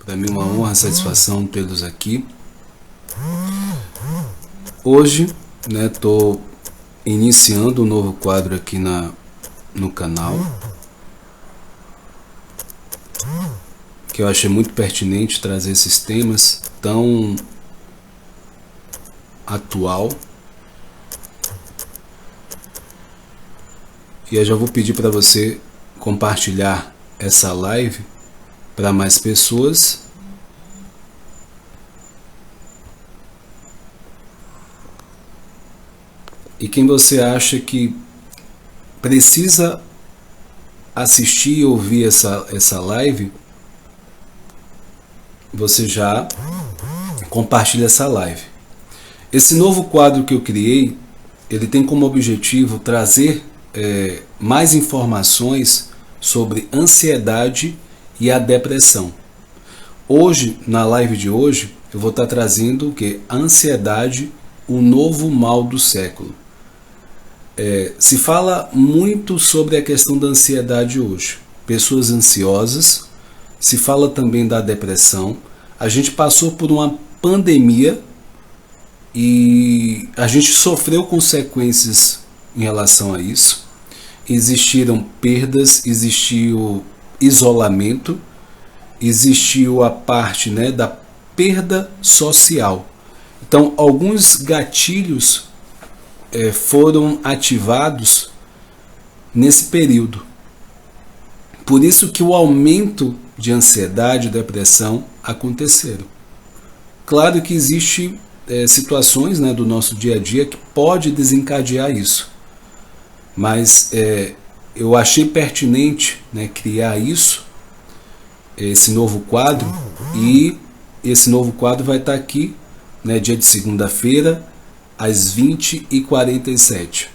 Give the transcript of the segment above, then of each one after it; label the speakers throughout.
Speaker 1: Para mim é uma honra, satisfação tê-los aqui. Hoje, estou iniciando um novo quadro aqui no canal, que eu achei muito pertinente trazer esses temas tão atual. E eu já vou pedir para você compartilhar essa live para mais pessoas. E quem você acha que precisa assistir e ouvir essa live, você já compartilha essa live. Esse novo quadro que eu criei, ele tem como objetivo trazer mais informações sobre ansiedade e a depressão. Hoje, na live de hoje, eu vou estar trazendo o que? A ansiedade, o novo mal do século. Se fala muito sobre a questão da ansiedade hoje. Pessoas ansiosas, se fala também da depressão. A gente passou por uma pandemia e a gente sofreu consequências em relação a isso. Existiram perdas, existiu isolamento, existiu a parte da perda social. Então, alguns gatilhos foram ativados nesse período. Por isso que o aumento de ansiedade e depressão aconteceram. Claro que existem situações do nosso dia a dia que pode desencadear isso. Mas eu achei pertinente criar isso, esse novo quadro, e esse novo quadro vai estar aqui, dia de segunda-feira, às 20h47.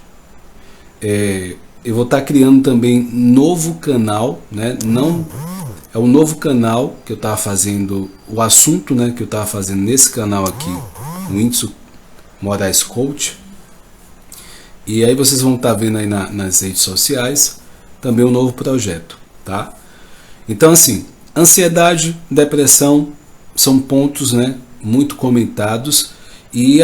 Speaker 1: Eu vou estar criando também novo canal, não é um novo canal que eu estava fazendo, o assunto que eu estava fazendo nesse canal aqui, o Whindeson Moraes Coach. E aí vocês vão estar vendo aí nas redes sociais também um novo projeto, tá? Então assim, ansiedade, depressão são pontos muito comentados. E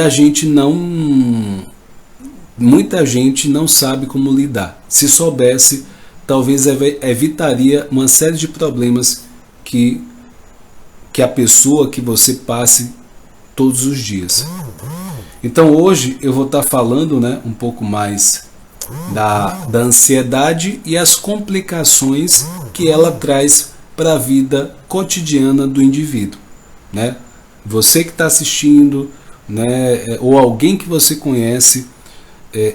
Speaker 1: muita gente não sabe como lidar. Se soubesse, talvez evitaria uma série de problemas que a pessoa, que você passe todos os dias. Então hoje eu vou estar falando um pouco mais da ansiedade e as complicações que ela traz para a vida cotidiana do indivíduo, Você que está assistindo, ou alguém que você conhece,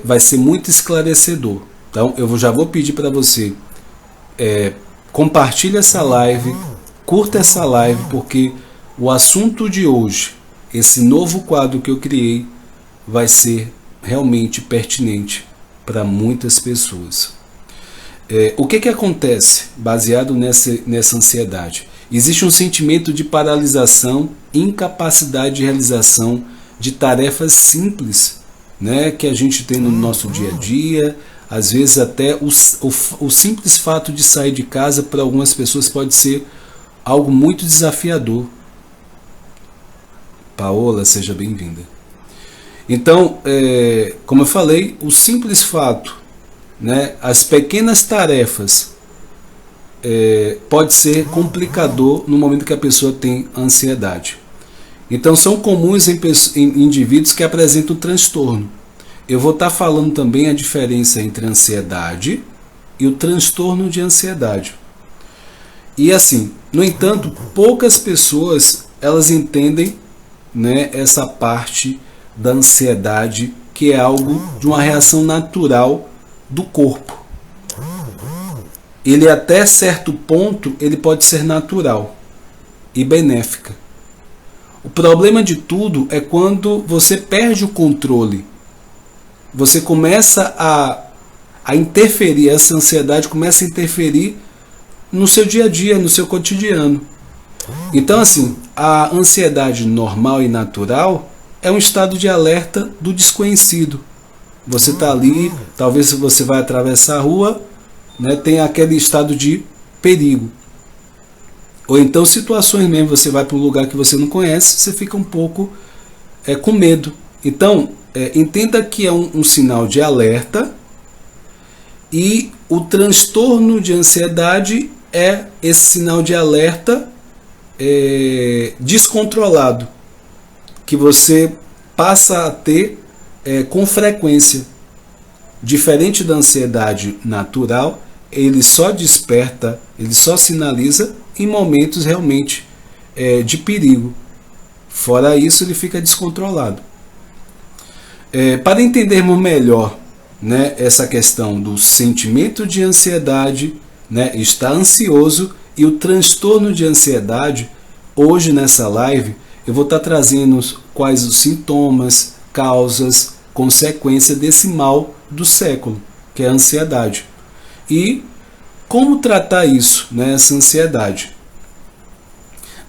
Speaker 1: vai ser muito esclarecedor. Então eu já vou pedir para você compartilhe essa live, curta essa live, porque o assunto de hoje, esse novo quadro que eu criei, vai ser realmente pertinente para muitas pessoas. O que acontece baseado nessa ansiedade? Existe um sentimento de paralisação, incapacidade de realização de tarefas simples, que a gente tem no nosso dia a dia. Às vezes até o simples fato de sair de casa para algumas pessoas pode ser algo muito desafiador. Paola, seja bem-vinda. Então, como eu falei, o simples fato, as pequenas tarefas pode ser complicador no momento que a pessoa tem ansiedade. Então são comuns em indivíduos que apresentam transtorno. Eu vou estar falando também a diferença entre a ansiedade e o transtorno de ansiedade. E assim, no entanto, poucas pessoas elas entendem essa parte da ansiedade, que é algo de uma reação natural do corpo. Ele até certo ponto ele pode ser natural e benéfica. O problema de tudo é quando você perde o controle. Você começa a interferir, essa ansiedade começa a interferir no seu dia a dia, no seu cotidiano. Então assim, a ansiedade normal e natural é um estado de alerta do desconhecido. Você está ali, talvez você vai atravessar a rua, tem aquele estado de perigo. Ou então situações mesmo, você vai para um lugar que você não conhece, você fica um pouco com medo. Então, entenda que é um sinal de alerta, e o transtorno de ansiedade é esse sinal de alerta descontrolado, que você passa a ter com frequência. Diferente da ansiedade natural, ele só desperta, ele só sinaliza em momentos realmente de perigo. Fora isso, ele fica descontrolado. Para entendermos melhor, né, essa questão do sentimento de ansiedade, né, estar ansioso e o transtorno de ansiedade, hoje nessa live eu vou estar trazendo quais os sintomas, causas, consequências desse mal do século, que é a ansiedade. E como tratar isso, né, essa ansiedade.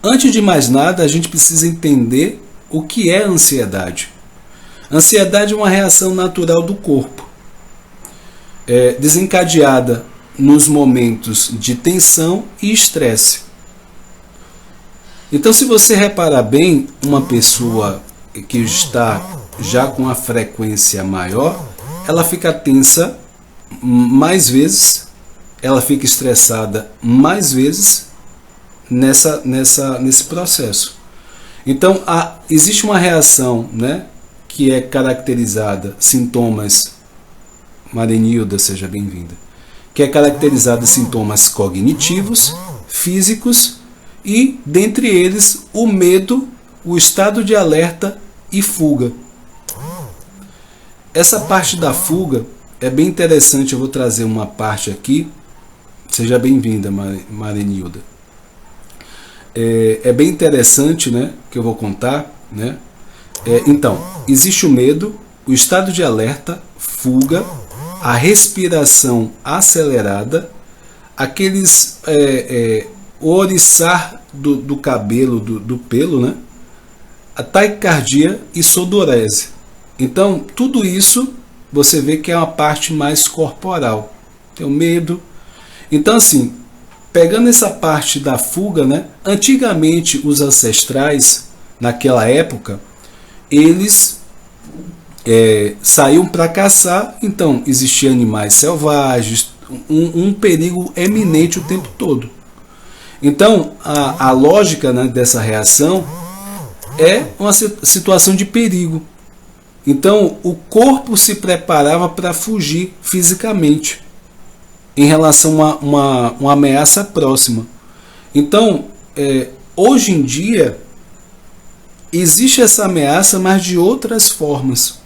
Speaker 1: Antes de mais nada, a gente precisa entender o que é ansiedade. Ansiedade é uma reação natural do corpo, desencadeada nos momentos de tensão e estresse. Então, se você reparar bem, uma pessoa que está já com a frequência maior, ela fica tensa mais vezes, ela fica estressada mais vezes nesse processo. Então, existe uma reação, né, que é caracterizada, sintomas, Marenilda, seja bem-vinda, que é caracterizada sintomas cognitivos, físicos e, dentre eles, o medo, o estado de alerta e fuga. Essa parte da fuga é bem interessante, eu vou trazer uma parte aqui. Seja bem-vinda, Marenilda. É bem interessante, né, que eu vou contar, né? Então, existe o medo, o estado de alerta, fuga, a respiração acelerada, aqueles o oriçar do cabelo, do pelo, né? A taquicardia e sudorese. Então, tudo isso você vê que é uma parte mais corporal. Tem o medo. Então, assim, pegando essa parte da fuga, né? Antigamente, os ancestrais, naquela época, eles saíam para caçar, então existiam animais selvagens, um perigo eminente o tempo todo. Então, a lógica, né, dessa reação é uma situação de perigo. Então, o corpo se preparava para fugir fisicamente em relação a uma ameaça próxima. Então, hoje em dia, existe essa ameaça, mas de outras formas.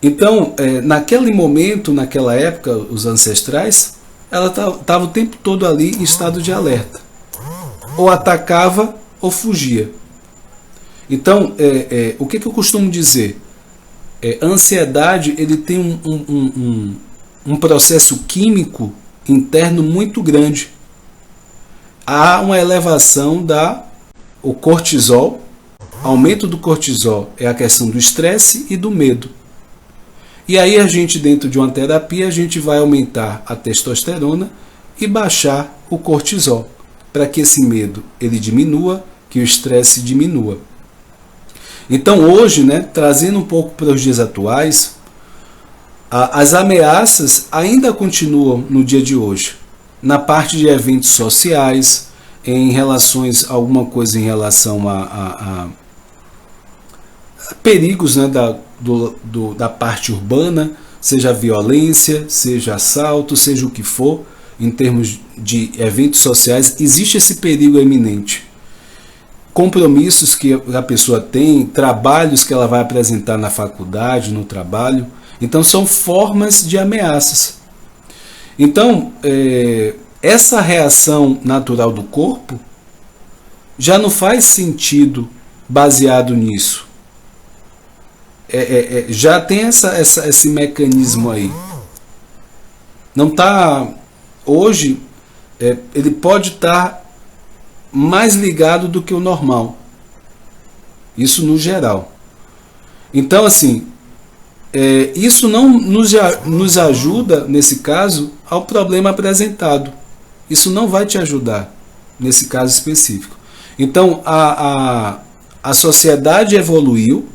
Speaker 1: Então, naquele momento, naquela época, os ancestrais, ela estava o tempo todo ali em estado de alerta. Ou atacava ou fugia. Então, o que eu costumo dizer? A ansiedade, ele tem um processo químico interno muito grande. Há uma elevação o cortisol. Aumento do cortisol é a questão do estresse e do medo. E aí a gente, dentro de uma terapia, a gente vai aumentar a testosterona e baixar o cortisol, para que esse medo ele diminua, que o estresse diminua. Então hoje, né, trazendo um pouco para os dias atuais, as ameaças ainda continuam no dia de hoje, na parte de eventos sociais, em relações, alguma coisa em relação a perigos, né, da parte urbana, seja violência, seja assalto, seja o que for, em termos de eventos sociais, existe esse perigo eminente. Compromissos que a pessoa tem, trabalhos que ela vai apresentar na faculdade, no trabalho. Então, são formas de ameaças. Então, essa reação natural do corpo já não faz sentido baseado nisso. Já tem esse mecanismo aí. Não está. Hoje, ele pode estar mais ligado do que o normal. Isso no geral. Então, assim, isso não nos ajuda, nesse caso, ao problema apresentado. Isso não vai te ajudar. nesse caso específico. Então, a sociedade evoluiu,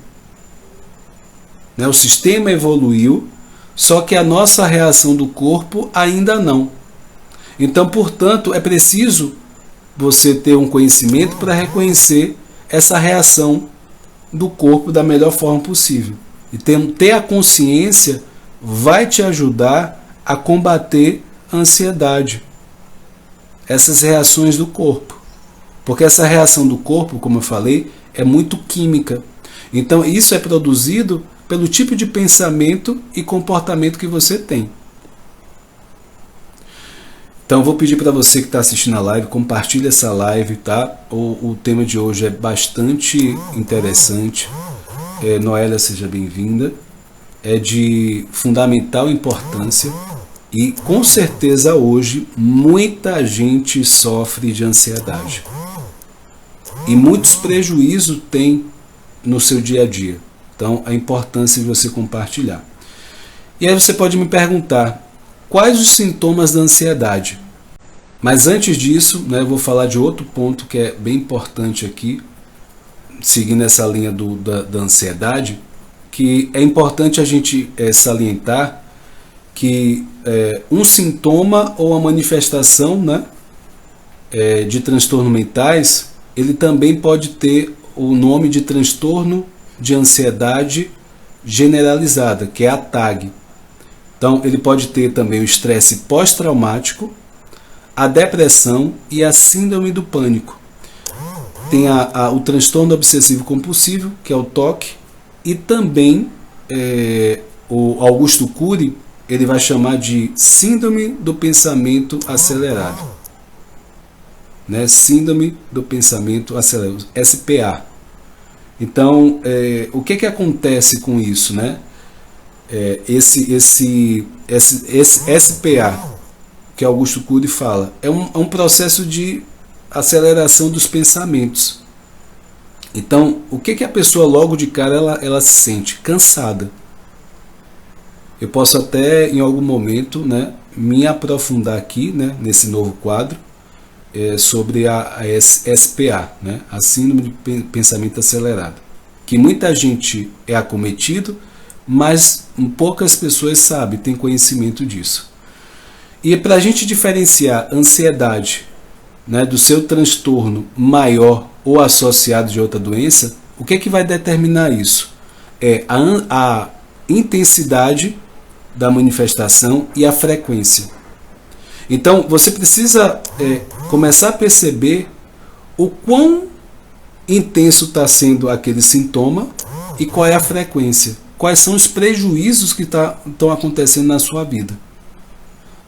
Speaker 1: né, o sistema evoluiu, só que a nossa reação do corpo ainda não. Então, portanto, é preciso você ter um conhecimento para reconhecer essa reação do corpo da melhor forma possível. E ter a consciência vai te ajudar a combater a ansiedade, essas reações do corpo. Porque essa reação do corpo, como eu falei, é muito química. Então, isso é produzido pelo tipo de pensamento e comportamento que você tem. Então, eu vou pedir para você que está assistindo a live, compartilhe essa live, tá? O tema de hoje é bastante interessante. Noélia, seja bem-vinda. É de fundamental importância e, com certeza, hoje, muita gente sofre de ansiedade. E muitos prejuízos tem no seu dia a dia. Então, a importância de você compartilhar. E aí você pode me perguntar, quais os sintomas da ansiedade? Mas antes disso, né, eu vou falar de outro ponto que é bem importante aqui, seguindo essa linha da ansiedade, que é importante a gente salientar que um sintoma ou a manifestação, né, de transtornos mentais, ele também pode ter o nome de transtorno de ansiedade generalizada, que é a TAG. Então, ele pode ter também o estresse pós-traumático, a depressão e a síndrome do pânico. Tem o transtorno obsessivo compulsivo, que é o TOC, e também o Augusto Cury, ele vai chamar de síndrome do pensamento acelerado. Né? Síndrome do pensamento acelerado, SPA. Então, o que acontece com isso, né? Esse SPA, que Augusto Cury fala, é um processo de aceleração dos pensamentos. Então, o que a pessoa logo de cara ela se sente? Cansada. Eu posso até, em algum momento, né, me aprofundar aqui, né, nesse novo quadro, sobre a SPA, né, a Síndrome de Pensamento Acelerado, que muita gente é acometido, mas poucas pessoas sabem, têm conhecimento disso. E para a gente diferenciar ansiedade, né, do seu transtorno maior ou associado de outra doença, o que vai determinar isso? É a intensidade da manifestação e a frequência. Então, você precisa começar a perceber o quão intenso está sendo aquele sintoma e qual é a frequência. Quais são os prejuízos que estão acontecendo na sua vida.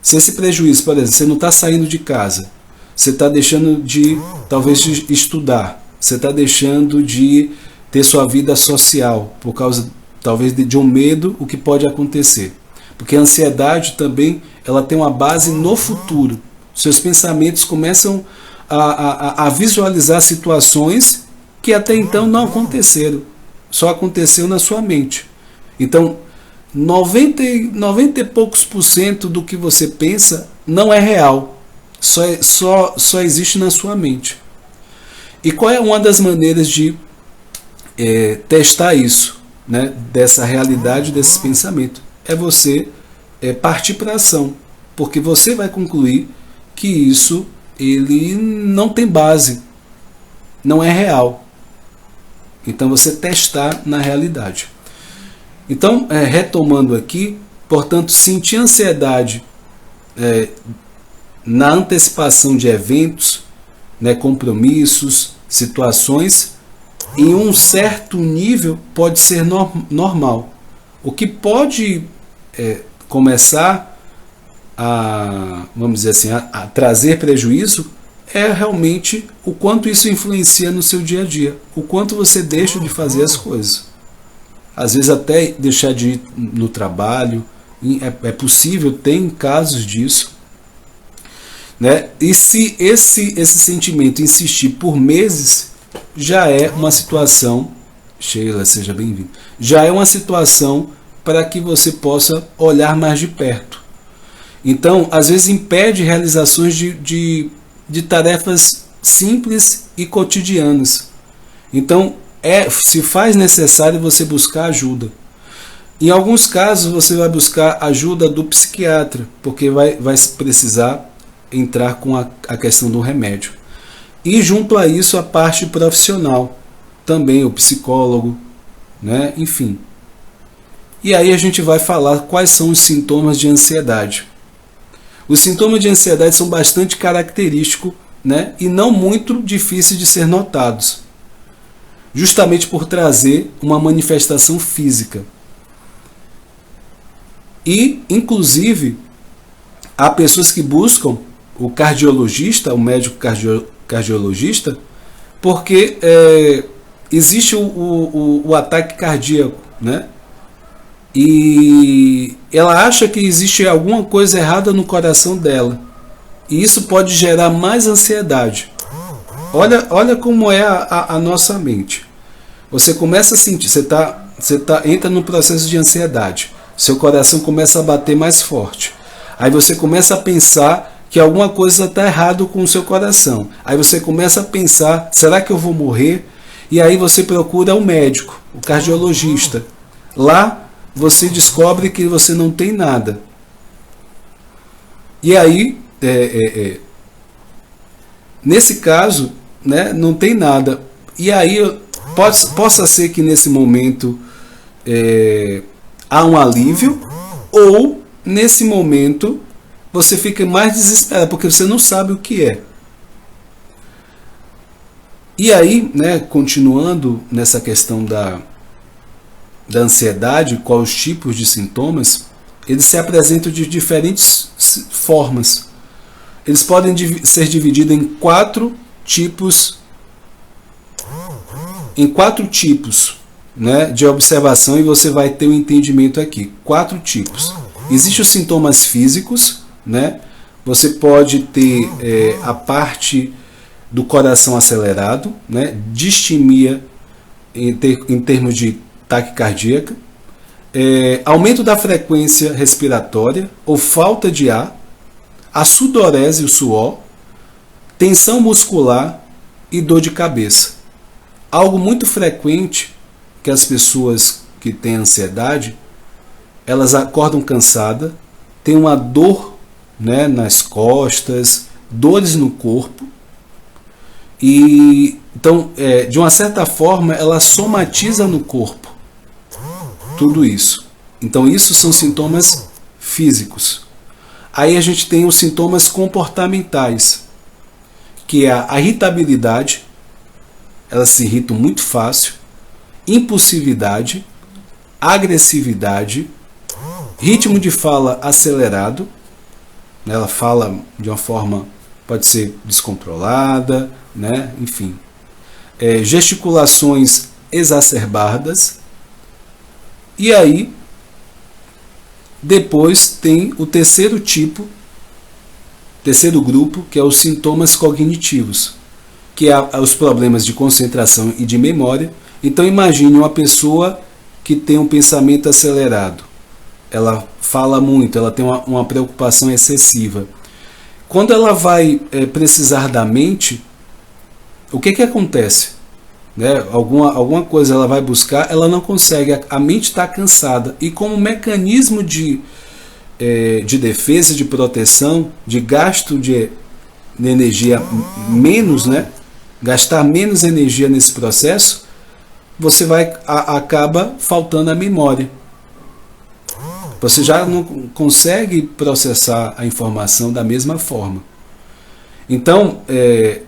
Speaker 1: Se esse prejuízo, por exemplo, você não está saindo de casa, você está deixando de, talvez, estudar, você está deixando de ter sua vida social, por causa, talvez, de um medo, o que pode acontecer. Porque a ansiedade também, ela tem uma base no futuro. Seus pensamentos começam a visualizar situações que até então não aconteceram, só aconteceu na sua mente. Então, 90 e poucos % do que você pensa não é real, só existe na sua mente. E qual é uma das maneiras de testar isso, né, dessa realidade, desses pensamentos? É você partir para a ação, porque você vai concluir que isso ele não tem base, não é real. Então você testar na realidade. Então, retomando aqui, portanto, sentir ansiedade na antecipação de eventos, né, compromissos, situações, em um certo nível pode ser normal. O que pode começar a, vamos dizer assim, a trazer prejuízo é realmente o quanto isso influencia no seu dia a dia, o quanto você deixa de fazer as coisas. Às vezes até deixar de ir no trabalho, é possível, tem casos disso. Né? E se esse sentimento insistir por meses, já é uma situação, Sheila, seja bem-vinda, já é uma situação para que você possa olhar mais de perto. Então, às vezes impede realizações de tarefas simples e cotidianas. Então, se faz necessário você buscar ajuda. Em alguns casos, você vai buscar ajuda do psiquiatra, porque vai precisar entrar com a questão do remédio. E junto a isso, a parte profissional, também o psicólogo, né? Enfim. E aí a gente vai falar quais são os sintomas de ansiedade. Os sintomas de ansiedade são bastante característicos, né? E não muito difíceis de ser notados, justamente por trazer uma manifestação física. E, inclusive, há pessoas que buscam o cardiologista, o médico cardiologista, porque existe o ataque cardíaco, né? E ela acha que existe alguma coisa errada no coração dela. E isso pode gerar mais ansiedade. Olha como é a nossa mente. Você começa a sentir, entra num processo de ansiedade. Seu coração começa a bater mais forte. Aí você começa a pensar que alguma coisa está errada com o seu coração. Aí você começa a pensar, será que eu vou morrer? E aí você procura um médico, o cardiologista. Lá você descobre que você não tem nada. E aí, nesse caso, né, não tem nada. E aí possa ser que nesse momento há um alívio, ou nesse momento você fica mais desesperado, porque você não sabe o que é. E aí, né, continuando nessa questão da ansiedade, quais os tipos de sintomas, eles se apresentam de diferentes formas. Eles podem ser divididos em quatro tipos, né, de observação, e você vai ter um entendimento aqui. 4 tipos. Existem os sintomas físicos, né? Você pode ter a parte do coração acelerado, né? Distimia em termos de taquicardia, aumento da frequência respiratória ou falta de ar, a sudorese e o suor, tensão muscular e dor de cabeça. Algo muito frequente que as pessoas que têm ansiedade, elas acordam cansadas, têm uma dor, né, nas costas, dores no corpo, e então, de uma certa forma, ela somatiza no corpo tudo isso. Então, isso são sintomas físicos. Aí a gente tem os sintomas comportamentais, que é a irritabilidade, elas se irritam muito fácil, impulsividade, agressividade, ritmo de fala acelerado, ela fala de uma forma, pode ser descontrolada, né? Enfim, gesticulações exacerbadas. E aí, depois tem o terceiro grupo, que é os sintomas cognitivos, que é os problemas de concentração e de memória. Então imagine uma pessoa que tem um pensamento acelerado. Ela fala muito, ela tem uma preocupação excessiva. Quando ela vai precisar da mente, o que acontece? Né? Alguma coisa ela vai buscar, ela não consegue, a mente está cansada. E como mecanismo de defesa, de proteção, de gasto de energia menos, né? Gastar menos energia nesse processo, você acaba faltando a memória. Você já não consegue processar a informação da mesma forma. Então,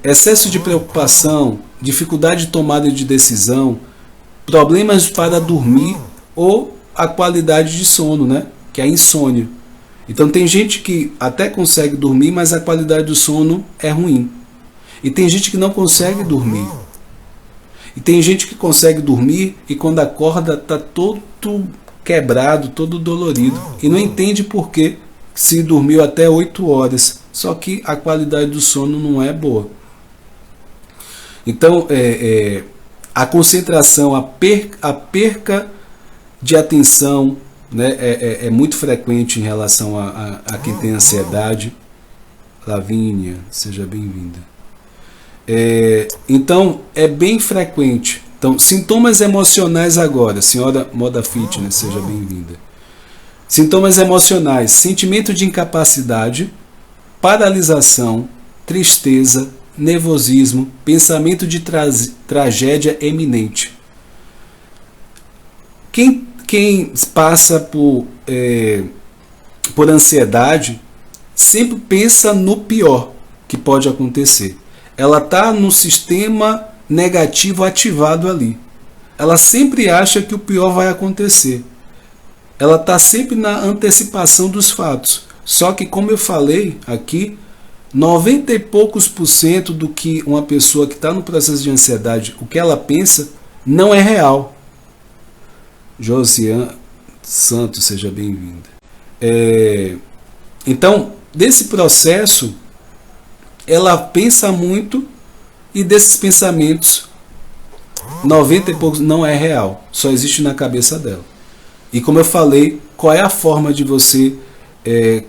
Speaker 1: excesso de preocupação, dificuldade de tomada de decisão, problemas para dormir ou a qualidade de sono, né? Que é a insônia. Então tem gente que até consegue dormir, mas a qualidade do sono é ruim. E tem gente que não consegue dormir. E tem gente que consegue dormir e quando acorda está todo quebrado, todo dolorido. E não entende por que se dormiu até 8 horas. Só que a qualidade do sono não é boa. Então, a concentração, a perca de atenção, né, é muito frequente em relação a quem tem ansiedade. Lavínia, seja bem-vinda. Então, é bem frequente. Então, sintomas emocionais agora. Senhora Moda Fitness, seja bem-vinda. Sintomas emocionais: sentimento de incapacidade, paralisação, tristeza, nervosismo, pensamento de tragédia iminente. Quem passa por ansiedade sempre pensa no pior que pode acontecer. Ela está no sistema negativo ativado ali. Ela sempre acha que o pior vai acontecer. Ela está sempre na antecipação dos fatos. Só que, como eu falei aqui, 90 e poucos % do que uma pessoa que está no processo de ansiedade, o que ela pensa, não é real. Josiane Santos, seja bem-vinda. Então, desse processo, ela pensa muito e desses pensamentos, 90 e poucos não é real, só existe na cabeça dela. E como eu falei, qual é a forma de você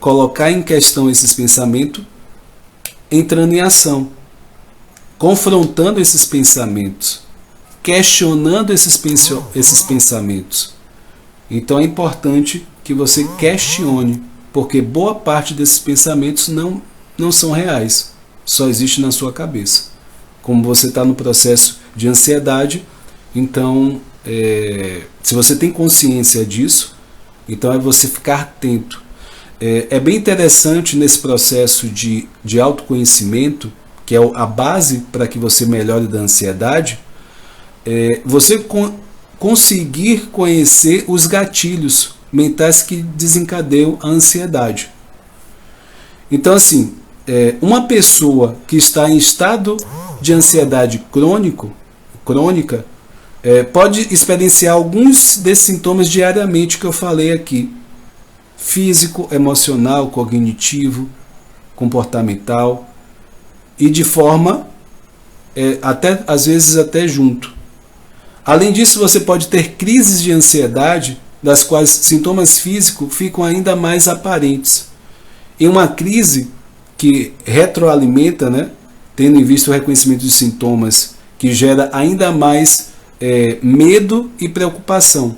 Speaker 1: colocar em questão esses pensamentos? Entrando em ação, confrontando esses pensamentos, questionando esses pensamentos. Então é importante que você questione, porque boa parte desses pensamentos não são reais, só existe na sua cabeça. Como você está no processo de ansiedade, então, se você tem consciência disso, então é você ficar atento. É bem interessante nesse processo de autoconhecimento, que é a base para que você melhore da ansiedade, você conseguir conhecer os gatilhos mentais que desencadeiam a ansiedade. Então, assim, uma pessoa que está em estado de ansiedade crônica pode experienciar alguns desses sintomas diariamente que eu falei aqui: físico, emocional, cognitivo, comportamental, e de forma até às vezes até junto. Além disso, você pode ter crises de ansiedade, das quais sintomas físicos ficam ainda mais aparentes. Em uma crise que retroalimenta, né, tendo em vista o reconhecimento de sintomas, que gera ainda mais medo e preocupação.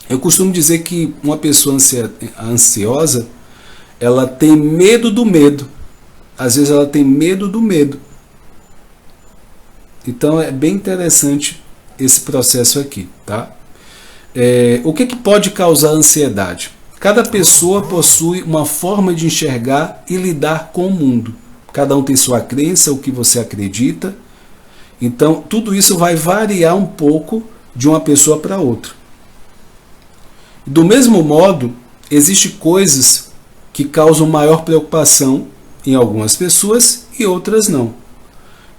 Speaker 1: Eu costumo dizer que uma pessoa ansiosa, ela tem medo do medo. Às vezes ela tem medo do medo. Então é bem interessante esse processo aqui, tá? O que pode causar ansiedade? Cada pessoa possui uma forma de enxergar e lidar com o mundo. Cada um tem sua crença, o que você acredita. Então, tudo isso vai variar um pouco de uma pessoa para outra. Do mesmo modo, existem coisas que causam maior preocupação em algumas pessoas e outras não.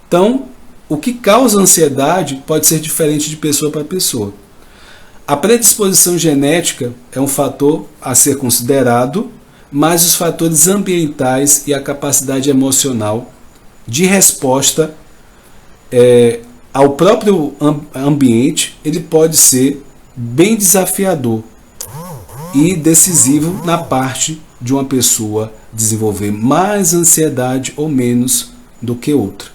Speaker 1: Então, o que causa ansiedade pode ser diferente de pessoa para pessoa. A predisposição genética é um fator a ser considerado, mas os fatores ambientais e a capacidade emocional de resposta ao próprio ambiente, ele pode ser bem desafiador e decisivo na parte de uma pessoa desenvolver mais ansiedade ou menos do que outra.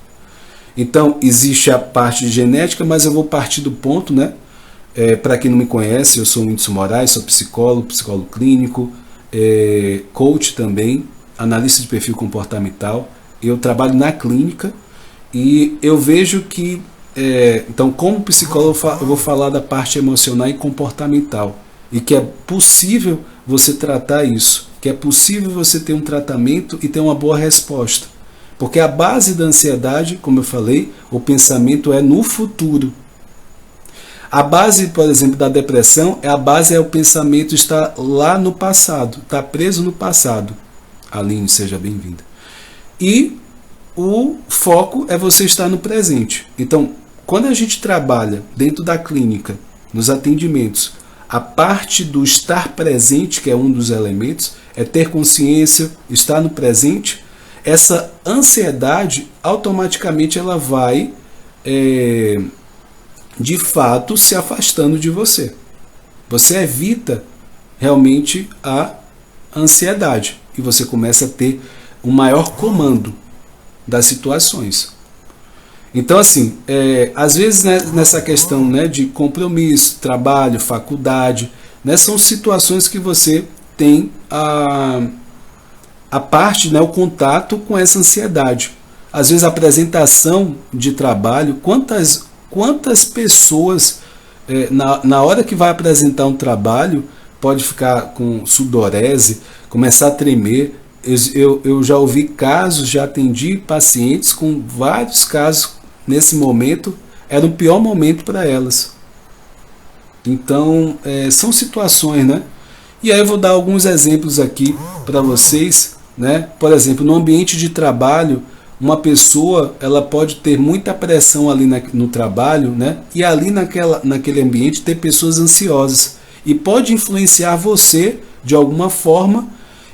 Speaker 1: Então, existe a parte genética, mas eu vou partir do ponto, né? Para quem não me conhece, eu sou o Whindersson Moraes, sou psicólogo clínico, coach também, analista de perfil comportamental. Eu trabalho na clínica e eu vejo que, então, como psicólogo, eu vou falar da parte emocional e comportamental, e que é possível você tratar isso, que é possível você ter um tratamento e ter uma boa resposta. Porque a base da ansiedade, como eu falei, o pensamento é no futuro. A base, por exemplo, da depressão, o pensamento está lá no passado, está preso no passado. Aline, seja bem-vinda. E o foco é você estar no presente. Então, quando a gente trabalha dentro da clínica, nos atendimentos, a parte do estar presente, que é um dos elementos, é ter consciência, estar no presente. Essa ansiedade, automaticamente, ela vai, de fato, se afastando de você. Você evita realmente a ansiedade e você começa a ter um maior comando das situações. Então, assim, às vezes, né, nessa questão, né, de compromisso, trabalho, faculdade, né, são situações que você tem a parte, né, o contato com essa ansiedade. Às vezes, a apresentação de trabalho, quantas pessoas, na hora que vai apresentar um trabalho, pode ficar com sudorese, começar a tremer. Eu já ouvi casos, já atendi pacientes com vários casos nesse momento, era o pior momento para elas. Então, são situações, né? E aí eu vou dar alguns exemplos aqui para vocês, né? Por exemplo, no ambiente de trabalho, uma pessoa ela pode ter muita pressão ali no trabalho, né? E ali naquele ambiente ter pessoas ansiosas. E pode influenciar você de alguma forma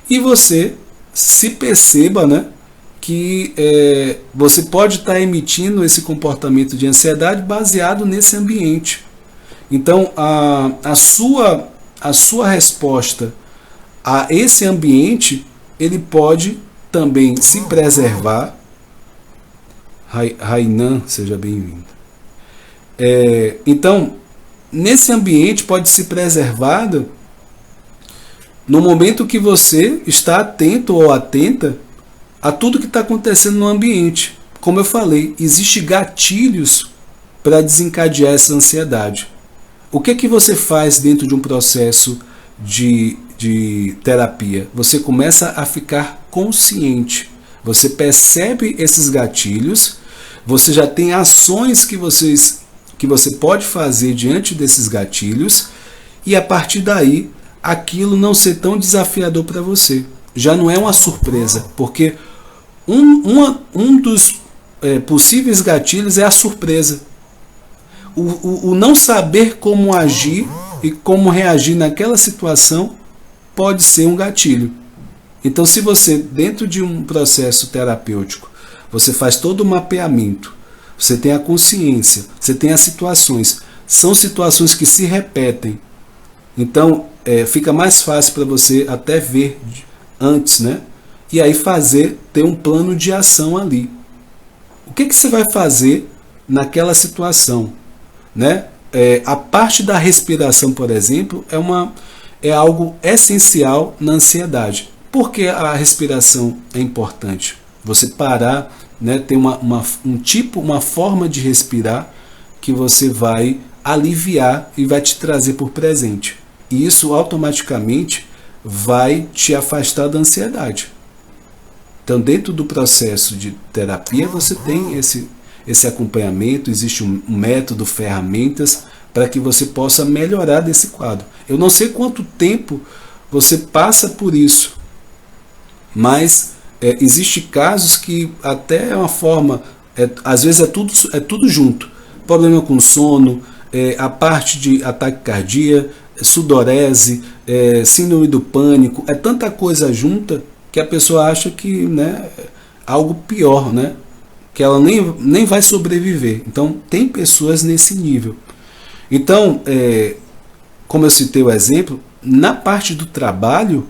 Speaker 1: e você se perceba, né? Que você pode estar emitindo esse comportamento de ansiedade baseado nesse ambiente. Então, a sua resposta a esse ambiente, ele pode também se preservar. Rainan, seja bem-vindo. Então, nesse ambiente pode ser preservado no momento que você está atento ou atenta a tudo que está acontecendo no ambiente. Como eu falei, existem gatilhos para desencadear essa ansiedade. O que você faz dentro de um processo de terapia? Você começa a ficar consciente. Você percebe esses gatilhos, você já tem ações que você pode fazer diante desses gatilhos e a partir daí aquilo não ser tão desafiador para você. Já não é uma surpresa, porque um dos possíveis gatilhos é a surpresa. O não saber como agir e como reagir naquela situação pode ser um gatilho. Então, se você, dentro de um processo terapêutico, você faz todo o mapeamento, você tem a consciência, você tem as situações, são situações que se repetem. Então, fica mais fácil para você até ver antes, né? E aí ter um plano de ação ali. O que você vai fazer naquela situação? Né? A parte da respiração, por exemplo, é algo essencial na ansiedade. Por que a respiração é importante? Você parar, né, ter uma forma de respirar que você vai aliviar e vai te trazer por presente. E isso automaticamente vai te afastar da ansiedade. Então, dentro do processo de terapia, você tem esse acompanhamento, existe um método, ferramentas para que você possa melhorar desse quadro. Eu não sei quanto tempo você passa por isso, mas existe casos que até é uma forma, às vezes é tudo junto. Problema com sono, a parte de ataque cardíaco, sudorese, síndrome do pânico, é tanta coisa junta que a pessoa acha que, né, algo pior, né? Que ela nem vai sobreviver. Então, tem pessoas nesse nível. Então, como eu citei o exemplo, na parte do trabalho,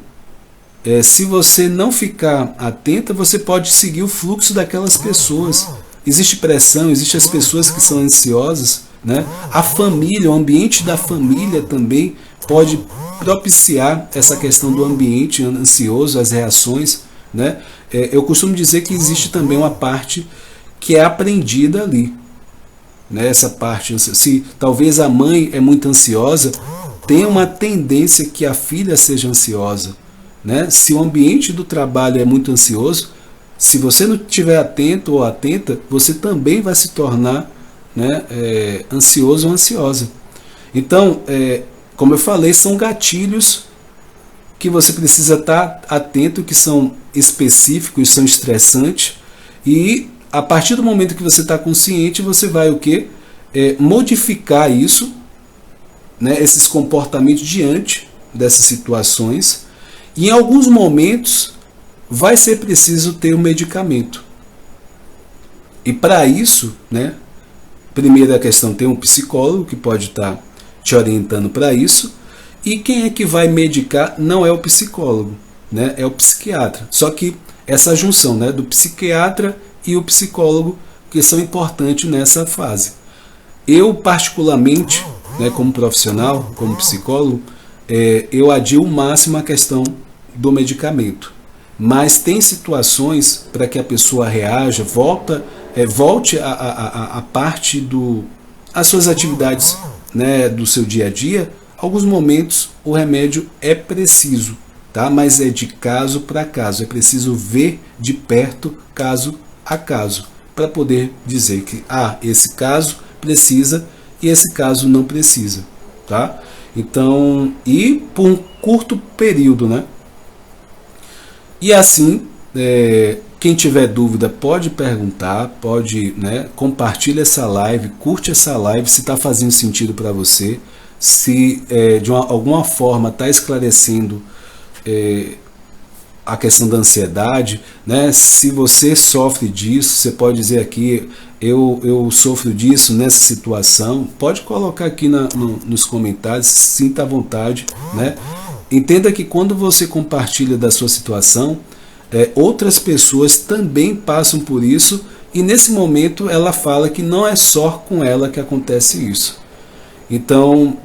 Speaker 1: se você não ficar atenta, você pode seguir o fluxo daquelas pessoas. Existe pressão, existem as pessoas que são ansiosas, né? A família, o ambiente da família também pode propiciar essa questão do ambiente ansioso, as reações, né? Eu costumo dizer que existe também uma parte que é aprendida ali, né? Essa parte, se talvez a mãe é muito ansiosa, tem uma tendência que a filha seja ansiosa, né? Se o ambiente do trabalho é muito ansioso, se você não estiver atento ou atenta, você também vai se tornar, né, ansioso ou ansiosa. Então, como eu falei, são gatilhos que você precisa estar atento, que são específicos, são estressantes, e a partir do momento que você está consciente, você vai o quê? Modificar isso, né, esses comportamentos diante dessas situações, e em alguns momentos vai ser preciso ter um medicamento. E para isso, né, primeira questão, tem um psicólogo que pode estar te orientando para isso, e quem é que vai medicar não é o psicólogo, né, é o psiquiatra. Só que essa junção, né, do psiquiatra e o psicólogo que são importantes nessa fase. Eu, particularmente, né, como profissional, como psicólogo, eu adio o máximo a questão do medicamento. Mas tem situações para que a pessoa reaja, volte a parte as suas atividades, né, do seu dia a dia. Alguns momentos o remédio é preciso, tá? Mas é de caso para caso. É preciso ver de perto, caso a caso, para poder dizer que esse caso precisa e esse caso não precisa, tá? Então, e por um curto período, né? E assim, quem tiver dúvida pode perguntar, pode, né, compartilha essa live, curte essa live se está fazendo sentido para você, se de alguma forma está esclarecendo a questão da ansiedade, né? Se você sofre disso, você pode dizer aqui, eu sofro disso nessa situação, pode colocar aqui nos comentários, sinta à vontade, né? Entenda que quando você compartilha da sua situação, outras pessoas também passam por isso, e nesse momento ela fala que não é só com ela que acontece isso. Então,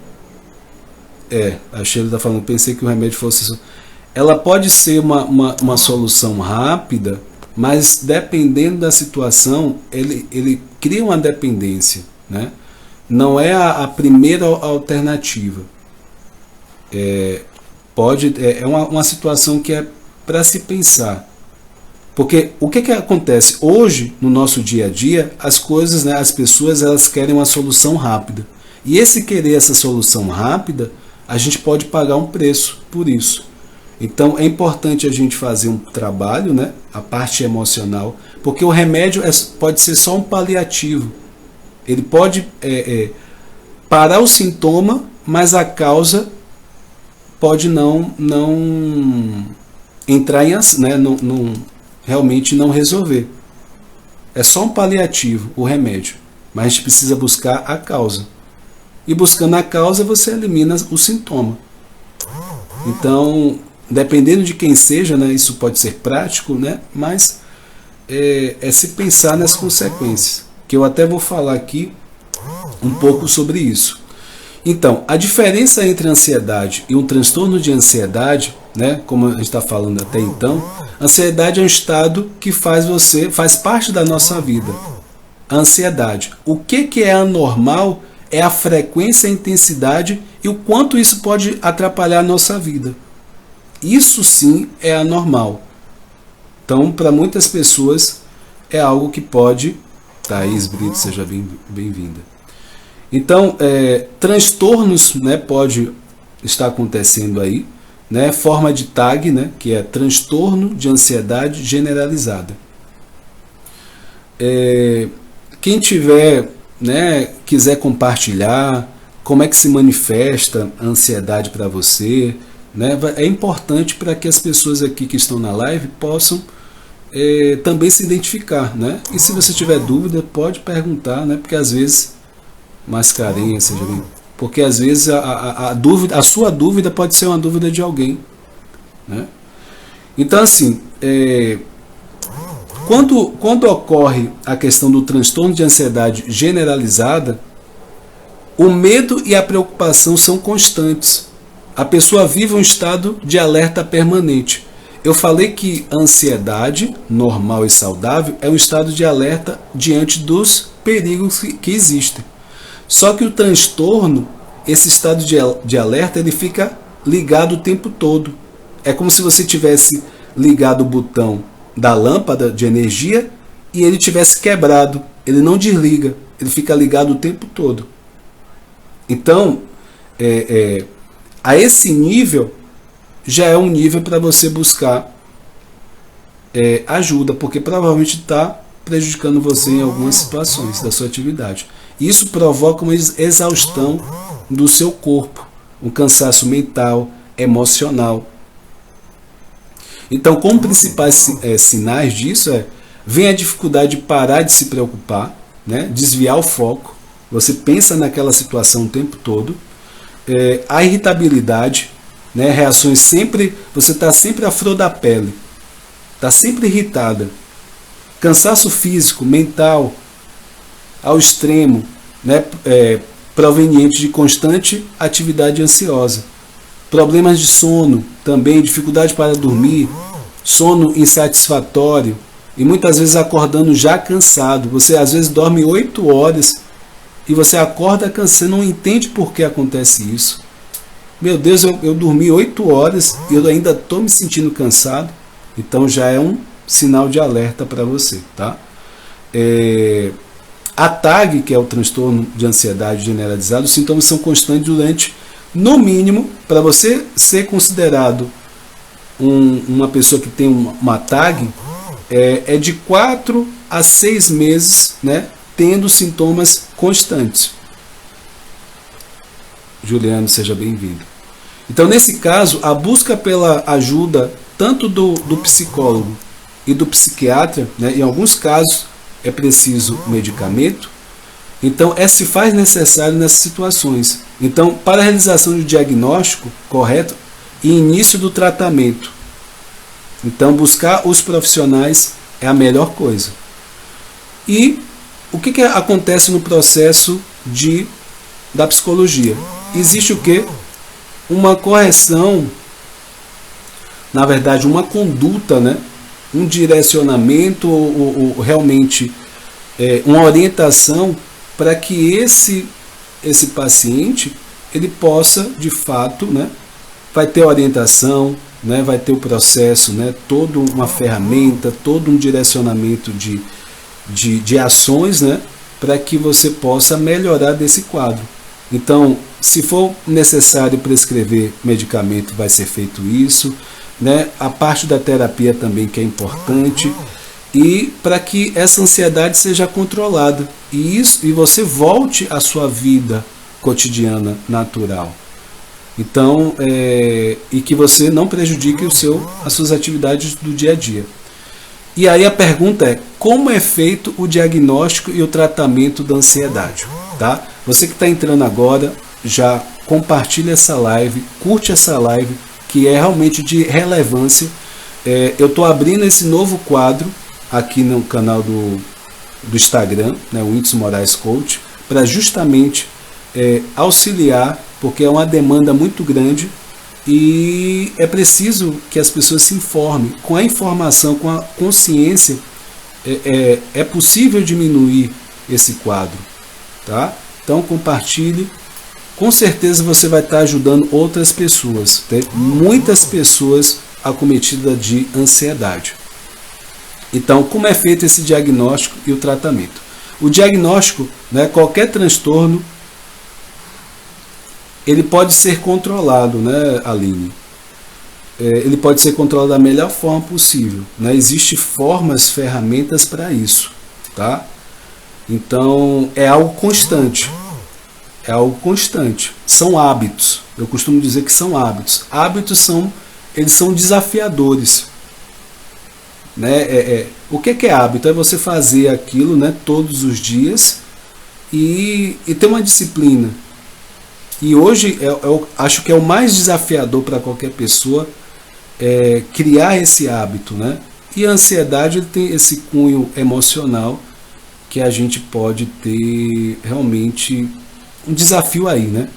Speaker 1: a Sheila está falando, pensei que o remédio fosse... Ela pode ser uma solução rápida, mas dependendo da situação, ele cria uma dependência, né? Não é a primeira alternativa. É uma situação que é para se pensar. Porque o que acontece? Hoje, no nosso dia a dia, as coisas, né, as pessoas, elas querem uma solução rápida. E esse querer essa solução rápida, a gente pode pagar um preço por isso. Então é importante a gente fazer um trabalho, né, a parte emocional, porque o remédio pode ser só um paliativo. Ele pode parar o sintoma, mas a causa pode não entrar em ação, né, realmente não resolver. É só um paliativo, o remédio, mas a gente precisa buscar a causa. E buscando a causa, você elimina o sintoma. Então, dependendo de quem seja, né, isso pode ser prático, né, mas é se pensar nas consequências, que eu até vou falar aqui um pouco sobre isso. Então, a diferença entre ansiedade e um transtorno de ansiedade, né, como a gente está falando até então, ansiedade é um estado que faz parte da nossa vida. A ansiedade. O que é anormal é a frequência, a intensidade e o quanto isso pode atrapalhar a nossa vida. Isso sim é anormal. Então, para muitas pessoas, é algo que pode... Thaís Brito, seja bem-vinda. Então, transtornos, né, pode estar acontecendo aí, né, forma de TAG, né, que é transtorno de ansiedade generalizada. Quem tiver, né, quiser compartilhar como é que se manifesta a ansiedade para você, né, é importante para que as pessoas aqui que estão na live possam também se identificar, né? E se você tiver dúvida, pode perguntar, né? Porque às vezes Mascarenhas, seja bem, porque às vezes a sua dúvida pode ser uma dúvida de alguém, né? Então, assim, quando ocorre a questão do transtorno de ansiedade generalizada, o medo e a preocupação são constantes. A pessoa vive um estado de alerta permanente. Eu falei que a ansiedade normal e saudável é um estado de alerta diante dos perigos que existem. Só que o transtorno, esse estado de alerta, ele fica ligado o tempo todo. É como se você tivesse ligado o botão da lâmpada de energia e ele tivesse quebrado. Ele não desliga, ele fica ligado o tempo todo. Então, a esse nível, já é um nível para você buscar ajuda, porque provavelmente está prejudicando você em algumas situações da sua atividade. Isso provoca uma exaustão do seu corpo, um cansaço mental, emocional. Então, como principais sinais disso vem a dificuldade de parar de se preocupar, né? Desviar o foco, você pensa naquela situação o tempo todo, a irritabilidade, né? Reações sempre, você está sempre à flor da pele, está sempre irritada, cansaço físico, mental, ao extremo, né, proveniente de constante atividade ansiosa. Problemas de sono também, dificuldade para dormir, sono insatisfatório e muitas vezes acordando já cansado. Você às vezes dorme 8 horas e você acorda cansado, não entende por que acontece isso. Meu Deus, eu dormi 8 horas e eu ainda estou me sentindo cansado. Então já é um sinal de alerta para você, tá? A TAG, que é o transtorno de ansiedade generalizado, os sintomas são constantes durante, no mínimo, para você ser considerado uma pessoa que tem uma TAG, é de 4 a 6 meses, né, tendo sintomas constantes. Juliano, seja bem-vindo. Então, nesse caso, a busca pela ajuda tanto do psicólogo e do psiquiatra, né, em alguns casos é preciso medicamento, então se faz necessário nessas situações. Então, para a realização do diagnóstico correto e início do tratamento, então buscar os profissionais é a melhor coisa. E o que acontece no processo da psicologia? Existe o quê? Uma correção, na verdade uma conduta, né? Um direcionamento ou realmente uma orientação para que esse paciente ele possa de fato, né, vai ter orientação, né, vai ter o processo, né, toda uma ferramenta, todo um direcionamento de ações, né, para que você possa melhorar desse quadro. Então, se for necessário prescrever medicamento, vai ser feito isso, né? A parte da terapia também que é importante, e para que essa ansiedade seja controlada e você volte à sua vida cotidiana natural. Então, e que você não prejudique as suas atividades do dia a dia. E aí a pergunta é, como é feito o diagnóstico e o tratamento da ansiedade? Tá? Você que está entrando agora, já compartilha essa live, curte essa live, que é realmente de relevância. Eu estou abrindo esse novo quadro aqui no canal do Instagram, né, o Whindersson Moraes Coach, para justamente auxiliar, porque é uma demanda muito grande e é preciso que as pessoas se informem. Com a informação, com a consciência, é possível diminuir esse quadro. Tá? Então compartilhe. Com certeza você vai estar ajudando outras pessoas. Tem muitas pessoas acometidas de ansiedade. Então, como é feito esse diagnóstico e o tratamento? O diagnóstico, né, qualquer transtorno, ele pode ser controlado, né, Aline? Ele pode ser controlado da melhor forma possível. Né? Existem formas, ferramentas para isso. Tá? Então, é algo constante. É algo constante. São hábitos. Eu costumo dizer que são hábitos. Hábitos eles são desafiadores. Né? O que é hábito? É você fazer aquilo, né, todos os dias e ter uma disciplina. E hoje eu acho que é o mais desafiador para qualquer pessoa criar esse hábito. Né? E a ansiedade ele tem esse cunho emocional que a gente pode ter realmente um desafio aí, né?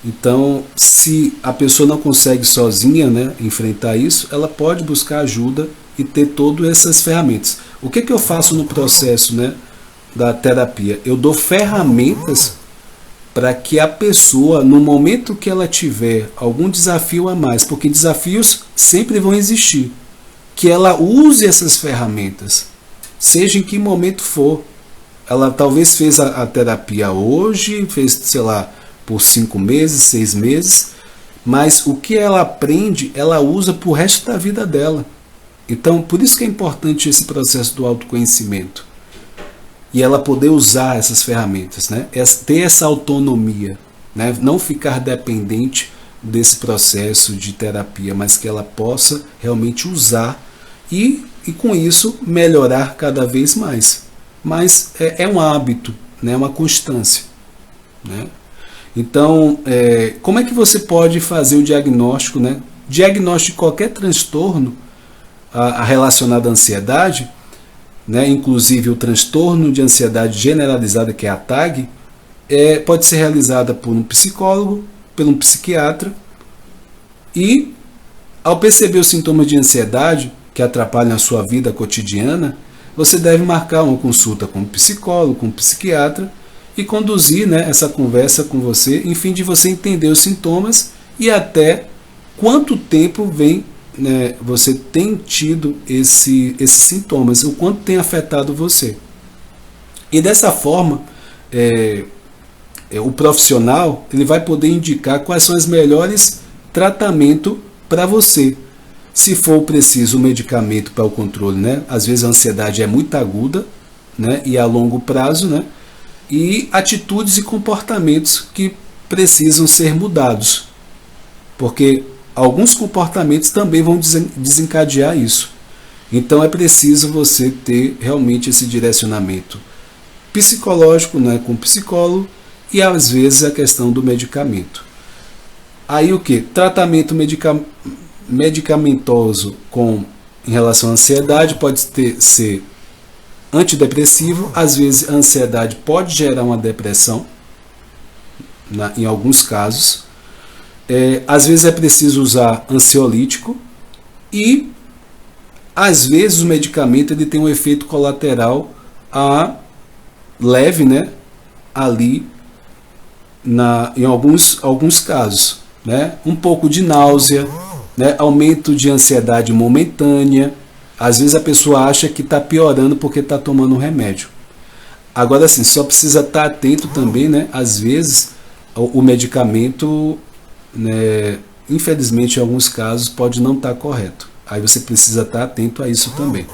Speaker 1: Então, se a pessoa não consegue sozinha, né, enfrentar isso, ela pode buscar ajuda e ter todas essas ferramentas. O que eu faço no processo, né, da terapia? Eu dou ferramentas para que a pessoa, no momento que ela tiver algum desafio a mais, porque desafios sempre vão existir, que ela use essas ferramentas, seja em que momento for. Ela talvez fez a terapia hoje, fez, sei lá, por 5 meses, 6 meses, mas o que ela aprende, ela usa para o resto da vida dela. Então, por isso que é importante esse processo do autoconhecimento. E ela poder usar essas ferramentas, né? Ter essa autonomia, né? Não ficar dependente desse processo de terapia, mas que ela possa realmente usar e com isso melhorar cada vez mais. Mas é um hábito, né? Uma constância. Né? Então, como é que você pode fazer o diagnóstico? Né? Diagnóstico de qualquer transtorno relacionado à ansiedade, né, inclusive o transtorno de ansiedade generalizada, que é a TAG, pode ser realizada por um psicólogo, por um psiquiatra, e ao perceber os sintomas de ansiedade que atrapalham a sua vida cotidiana, você deve marcar uma consulta com um psicólogo, com um psiquiatra, e conduzir, né, essa conversa com você, em fim de você entender os sintomas e até quanto tempo você tem tido esses sintomas, o quanto tem afetado você. E dessa forma, o profissional ele vai poder indicar quais são os melhores tratamentos para você. Se for preciso um medicamento para o controle, né? Às vezes a ansiedade é muito aguda, né? E a longo prazo, né? E atitudes e comportamentos que precisam ser mudados, porque alguns comportamentos também vão desencadear isso. Então é preciso você ter realmente esse direcionamento psicológico, né, com o psicólogo, e às vezes a questão do medicamento. Aí o que? Tratamento medicamentoso em relação à ansiedade pode ser antidepressivo. Às vezes a ansiedade pode gerar uma depressão, em alguns casos. Às vezes é preciso usar ansiolítico, e às vezes o medicamento ele tem um efeito colateral leve, né, ali em alguns casos, né, um pouco de náusea, né, aumento de ansiedade momentânea. Às vezes a pessoa acha que está piorando porque está tomando um remédio. Agora sim, só precisa estar atento também, né? Às vezes o medicamento, né, infelizmente em alguns casos pode não estar correto. Aí você precisa estar atento a isso também.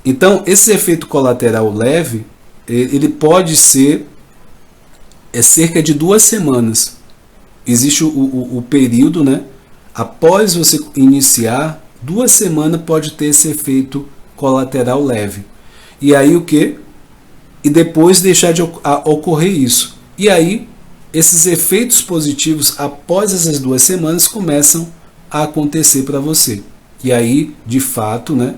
Speaker 1: Então esse efeito colateral leve, ele pode ser cerca de 2 semanas. Existe o período, né? Após você iniciar, 2 semanas pode ter esse efeito colateral leve. E aí o que? E depois deixar de ocorrer isso. E aí, esses efeitos positivos, após essas 2 semanas, começam a acontecer para você. E aí, de fato, né,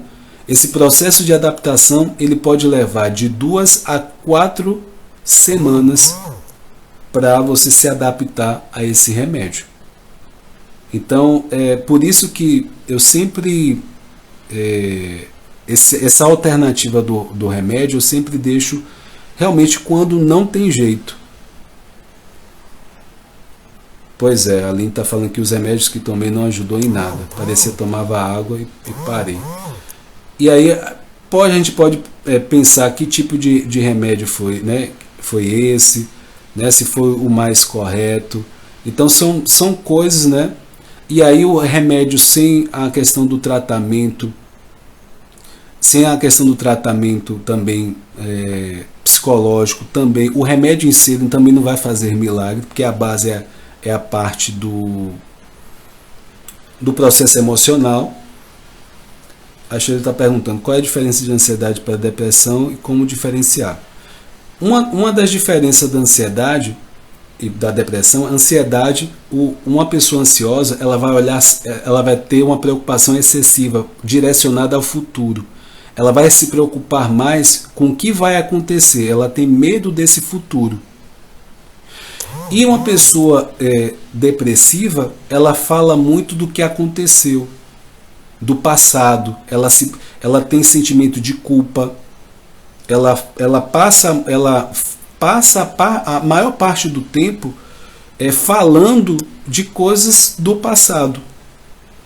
Speaker 1: esse processo de adaptação, ele pode levar de 2 a 4 semanas para você se adaptar a esse remédio. Então, é por isso que eu sempre, essa alternativa do remédio, eu sempre deixo realmente quando não tem jeito. Pois é, a Aline está falando que os remédios que tomei não ajudou em nada. Parecia que tomava água e parei. E aí a gente pode pensar que tipo de remédio foi, né? Foi esse, né? Se foi o mais correto. Então são coisas, né? E aí o remédio sem a questão do tratamento, também psicológico, também o remédio em si também não vai fazer milagre, porque a base é a parte do processo emocional. A Sheila está perguntando qual é a diferença de ansiedade para depressão e como diferenciar. Uma das diferenças da ansiedade e da depressão, a ansiedade, uma pessoa ansiosa, ela vai ter uma preocupação excessiva direcionada ao futuro. Ela vai se preocupar mais com o que vai acontecer, ela tem medo desse futuro. E uma pessoa depressiva, ela fala muito do que aconteceu, do passado, ela tem sentimento de culpa, ela passa a maior parte do tempo falando de coisas do passado,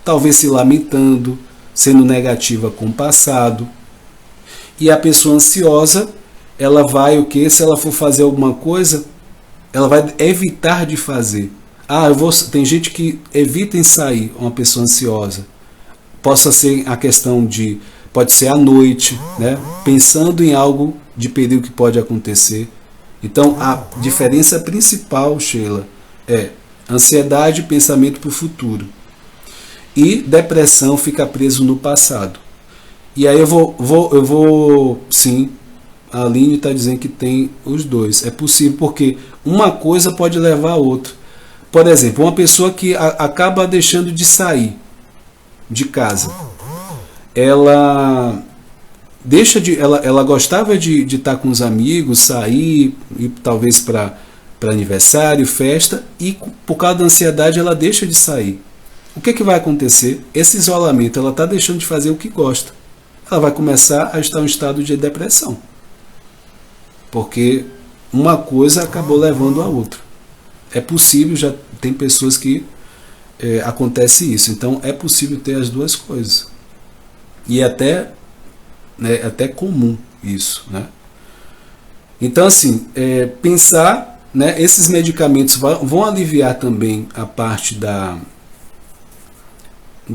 Speaker 1: talvez se lamentando, sendo negativa com o passado. E a pessoa ansiosa, ela vai se ela for fazer alguma coisa, ela vai evitar de fazer. Tem gente que evita em sair, uma pessoa ansiosa. Possa ser a questão pode ser à noite, né? Pensando em algo de perigo que pode acontecer. Então a diferença principal, Sheila, é ansiedade e pensamento para o futuro. E depressão fica preso no passado. E aí eu vou sim, a Aline está dizendo que tem os dois. É possível, porque uma coisa pode levar a outra. Por exemplo, uma pessoa que acaba deixando de sair de casa, ela ela gostava de estar com os amigos, sair, ir talvez para aniversário, festa, e por causa da ansiedade ela deixa de sair. O que vai acontecer? Esse isolamento, ela está deixando de fazer o que gosta. Ela vai começar a estar em um estado de depressão. Porque uma coisa acabou levando a outra. É possível, já tem pessoas que acontece isso. Então é possível ter as duas coisas. E é até comum isso, né? Então assim, pensar, né, esses medicamentos vão aliviar também a parte da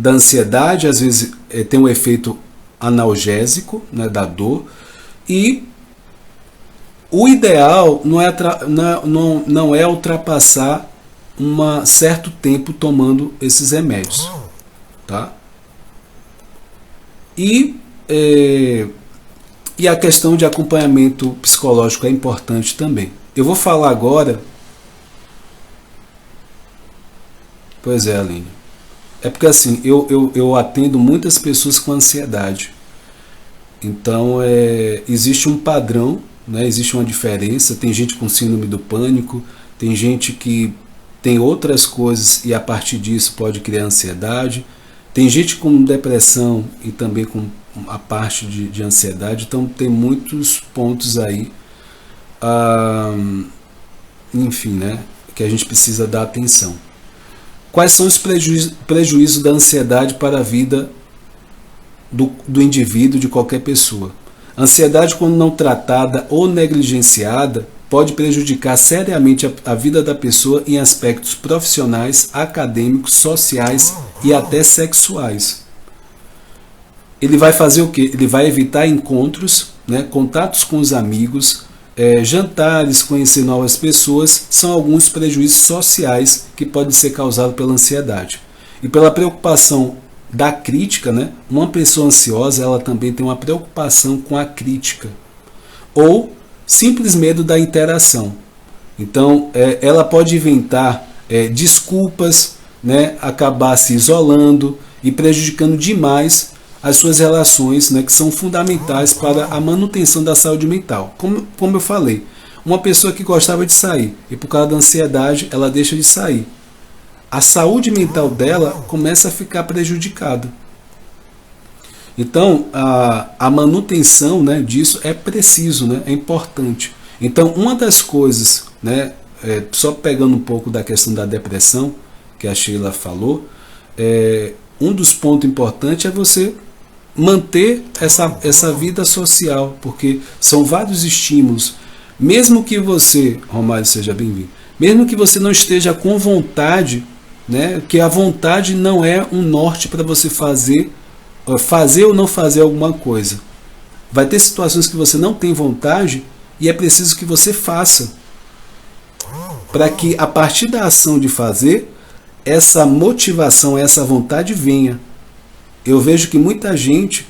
Speaker 1: ansiedade, às vezes tem um efeito analgésico, né, da dor, e o ideal não é ultrapassar um certo tempo tomando esses remédios, tá? E a questão de acompanhamento psicológico é importante também. Eu vou falar agora. Pois é, Aline. É porque assim, eu atendo muitas pessoas com ansiedade. Então, existe um padrão, né? Existe uma diferença. Tem gente com síndrome do pânico, tem gente que tem outras coisas e a partir disso pode criar ansiedade. Tem gente com depressão e também com a parte de ansiedade. Então, tem muitos pontos aí, enfim, né? Que a gente precisa dar atenção. Quais são os prejuízos da ansiedade para a vida do indivíduo, de qualquer pessoa? A ansiedade, quando não tratada ou negligenciada, pode prejudicar seriamente a vida da pessoa em aspectos profissionais, acadêmicos, sociais e até sexuais. Ele vai fazer o quê? Ele vai evitar encontros, né, contatos com os amigos, jantares, conhecer novas pessoas. São alguns prejuízos sociais que podem ser causados pela ansiedade. E pela preocupação da crítica, né? Uma pessoa ansiosa, ela também tem uma preocupação com a crítica ou simples medo da interação. Então, ela pode inventar desculpas, né? Acabar se isolando e prejudicando demais as suas relações, né? Que são fundamentais para a manutenção da saúde mental. Como eu falei, uma pessoa que gostava de sair e por causa da ansiedade ela deixa de sair. A saúde mental dela começa a ficar prejudicada. Então, a manutenção, né, disso é preciso, né, é importante. Então, uma das coisas, né, só pegando um pouco da questão da depressão, que a Sheila falou, um dos pontos importantes é você manter essa vida social, porque são vários estímulos. Mesmo que você, Romário, seja bem-vindo, mesmo que você não esteja com vontade, né, que a vontade não é um norte para você fazer ou não fazer alguma coisa. Vai ter situações que você não tem vontade e é preciso que você faça, para que a partir da ação de fazer, essa motivação, essa vontade venha. Eu vejo que muita gente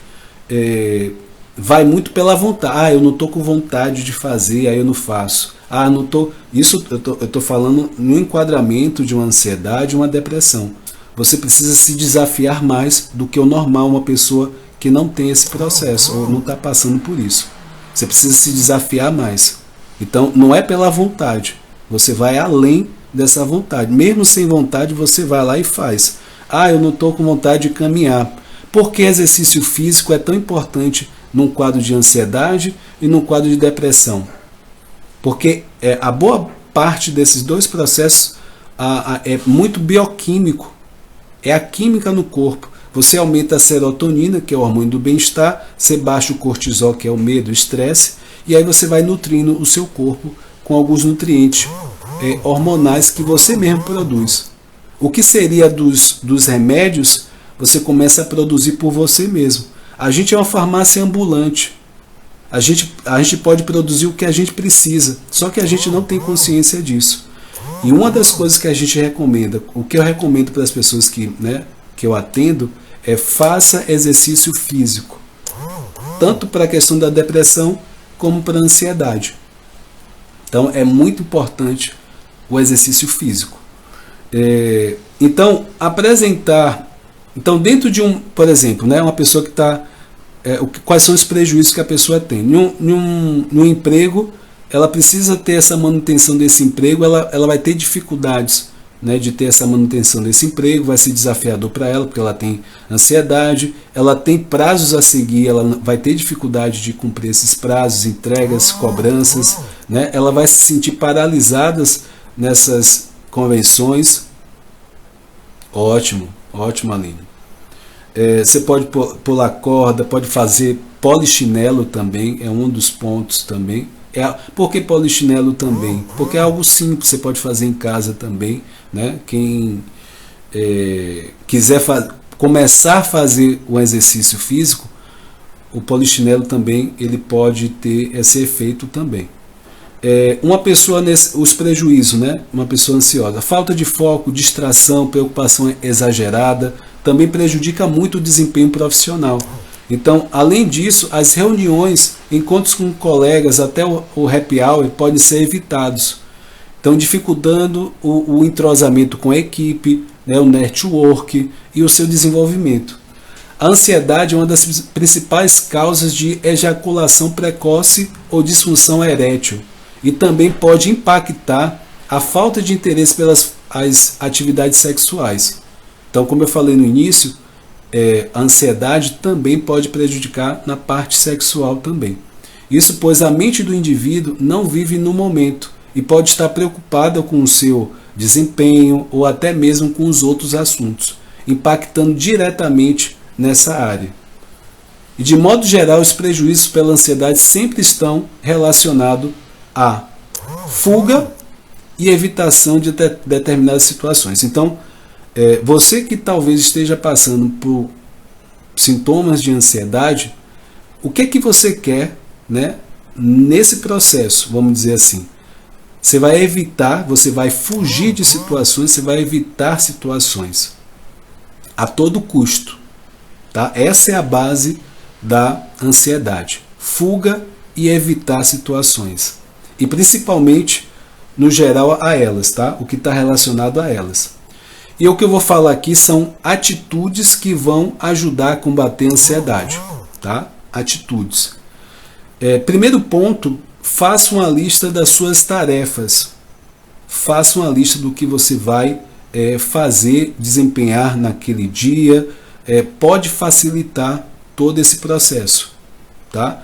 Speaker 1: vai muito pela vontade. Eu não estou com vontade de fazer, aí eu não faço. Não tô. Isso eu tô falando no enquadramento de uma ansiedade, uma depressão. Você precisa se desafiar mais do que o normal, uma pessoa que não tem esse processo ou não está passando por isso. Você precisa se desafiar mais. Então, não é pela vontade. Você vai além dessa vontade. Mesmo sem vontade, você vai lá e faz. Eu não estou com vontade de caminhar. Por que exercício físico é tão importante num quadro de ansiedade e num quadro de depressão? Porque a boa parte desses dois processos é muito bioquímico. É a química no corpo. Você aumenta a serotonina, que é o hormônio do bem-estar, você baixa o cortisol, que é o medo, o estresse, e aí você vai nutrindo o seu corpo com alguns nutrientes hormonais que você mesmo produz. O que seria dos remédios, você começa a produzir por você mesmo. A gente é uma farmácia ambulante. A gente pode produzir o que a gente precisa, só que a gente não tem consciência disso. E uma das coisas que a gente recomenda, o que eu recomendo para as pessoas que eu atendo, faça exercício físico. Tanto para a questão da depressão, como para a ansiedade. Então, é muito importante o exercício físico. Então, dentro de por exemplo, uma pessoa que está quais são os prejuízos que a pessoa tem. Num emprego, ela precisa ter essa manutenção desse emprego, ela vai ter dificuldades, né, de ter essa manutenção desse emprego, vai ser desafiador para ela, porque ela tem ansiedade, ela tem prazos a seguir, ela vai ter dificuldade de cumprir esses prazos, entregas, cobranças, né, ela vai se sentir paralisada nessas convenções. Ótimo, ótimo, Aline. Você pode pular corda, pode fazer polichinelo também, é um dos pontos também. Por que polichinelo também? Porque é algo simples, você pode fazer em casa também, né? Quem quiser começar a fazer o exercício físico, o polichinelo também ele pode ter esse efeito também. Uma pessoa, os prejuízos, né? Uma pessoa ansiosa, falta de foco, distração, preocupação exagerada, também prejudica muito o desempenho profissional. Então, além disso, as reuniões, encontros com colegas, até o happy hour podem ser evitados. Então, dificultando o entrosamento com a equipe, né, o network e o seu desenvolvimento. A ansiedade é uma das principais causas de ejaculação precoce ou disfunção erétil e também pode impactar a falta de interesse pelas atividades sexuais. Então, como eu falei no início, a ansiedade também pode prejudicar na parte sexual também. Isso pois a mente do indivíduo não vive no momento e pode estar preocupada com o seu desempenho ou até mesmo com os outros assuntos, impactando diretamente nessa área. E de modo geral, os prejuízos pela ansiedade sempre estão relacionados à fuga e evitação de determinadas situações. Então, você que talvez esteja passando por sintomas de ansiedade, o que é que você quer, né, nesse processo, vamos dizer assim? Você vai evitar, você vai fugir de situações, você vai evitar situações a todo custo. Tá? Essa é a base da ansiedade. Fuga e evitar situações. E principalmente, no geral, a elas, tá? O que está relacionado a elas. E o que eu vou falar aqui são atitudes que vão ajudar a combater a ansiedade. Tá? Atitudes. Primeiro ponto, faça uma lista das suas tarefas. Faça uma lista do que você vai fazer, desempenhar naquele dia. Pode facilitar todo esse processo. Tá?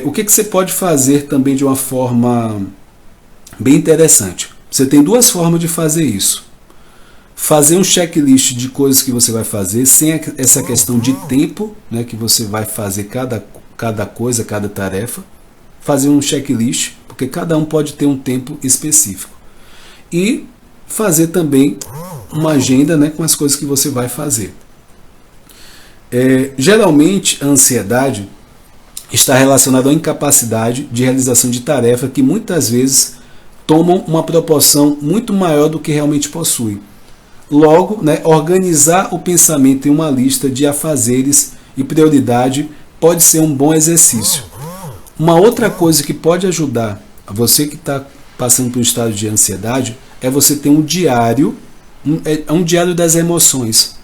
Speaker 1: O que você pode fazer também de uma forma bem interessante? Você tem duas formas de fazer isso. Fazer um checklist de coisas que você vai fazer, sem essa questão de tempo, né, que você vai fazer cada coisa, cada tarefa. Fazer um checklist, porque cada um pode ter um tempo específico. E fazer também uma agenda, né, com as coisas que você vai fazer. Geralmente, a ansiedade está relacionada à incapacidade de realização de tarefa que muitas vezes tomam uma proporção muito maior do que realmente possui. Logo, né, organizar o pensamento em uma lista de afazeres e prioridade pode ser um bom exercício. Uma outra coisa que pode ajudar a você que está passando por um estado de ansiedade é você ter um diário, um diário das emoções.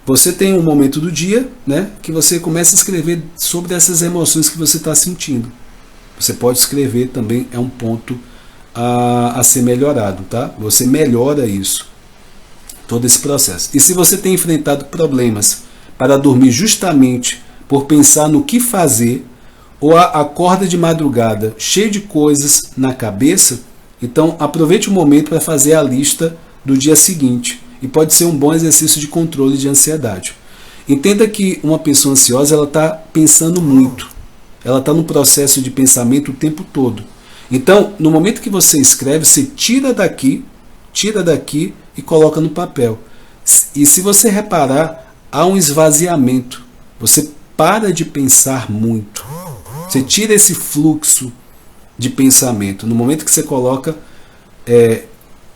Speaker 1: Você tem um momento do dia, né, que você começa a escrever sobre essas emoções que você está sentindo. Você pode escrever também, é um ponto a ser melhorado, tá? Você melhora isso. Todo esse processo. E se você tem enfrentado problemas para dormir justamente por pensar no que fazer, ou acorda de madrugada cheio de coisas na cabeça, então aproveite o momento para fazer a lista do dia seguinte. E pode ser um bom exercício de controle de ansiedade. Entenda que uma pessoa ansiosa ela está pensando muito. Ela está no processo de pensamento o tempo todo. Então, no momento que você escreve, você tira daqui e coloca no papel. E se você reparar, há um esvaziamento. Você para de pensar muito. Você tira esse fluxo de pensamento no momento que você coloca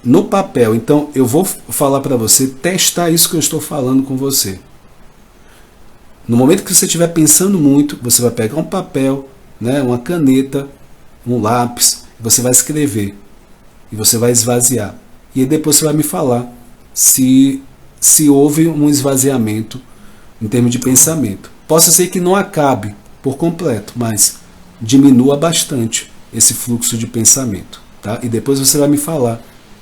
Speaker 1: no papel. Então, eu vou falar para você testar isso que eu estou falando com você. No momento que você estiver pensando muito, você vai pegar um papel, né, uma caneta, um lápis, você vai escrever e você vai esvaziar. E aí depois você vai me falar se houve um esvaziamento em termos de pensamento. Possa ser que não acabe por completo, mas diminua bastante esse fluxo de pensamento, tá? E depois você vai me falar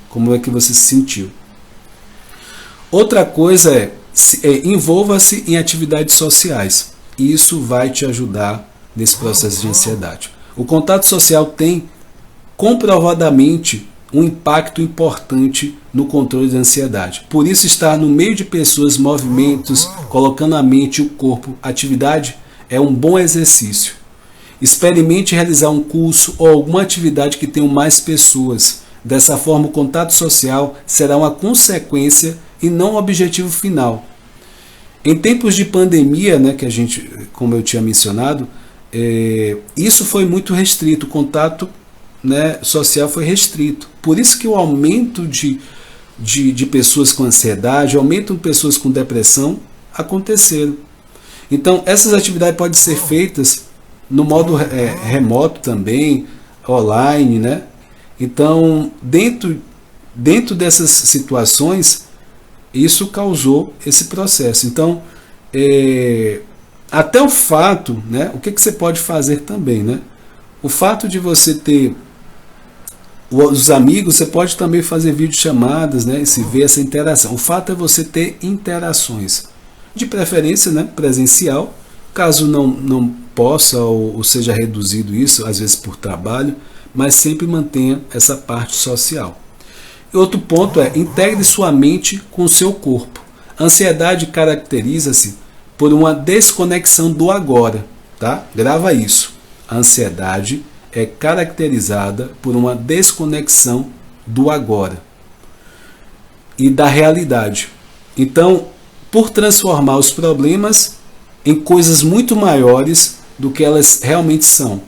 Speaker 1: como é que você se sentiu. Outra coisa envolva-se em atividades sociais. Isso vai te ajudar nesse processo de ansiedade. O contato social tem comprovadamente um impacto importante no controle da ansiedade. Por isso, estar no meio de pessoas, movimentos, colocando a mente e o corpo, atividade, é um bom exercício. Experimente realizar um curso ou alguma atividade que tenha mais pessoas. Dessa forma, o contato social será uma consequência e não um objetivo final. Em tempos de pandemia, né, que a gente, como eu tinha mencionado, isso foi muito restrito, o contato, né, social foi restrito. Por isso que o aumento de pessoas com ansiedade, aumento de pessoas com depressão aconteceram. Então, essas atividades podem ser feitas no modo remoto também, online, né? Então, dentro dessas situações, isso causou esse processo. Então, até o fato, né? O que você pode fazer também, né? O fato de você ter os amigos, você pode também fazer videochamadas, né? E se ver essa interação. O fato é você ter interações, de preferência, né, presencial. Caso não possa ou seja reduzido isso, às vezes por trabalho, mas sempre mantenha essa parte social. E outro ponto é, integre sua mente com o seu corpo. A ansiedade caracteriza-se por uma desconexão do agora, tá? Grava isso. A ansiedade é caracterizada por uma desconexão do agora e da realidade. Então, por transformar os problemas em coisas muito maiores do que elas realmente são.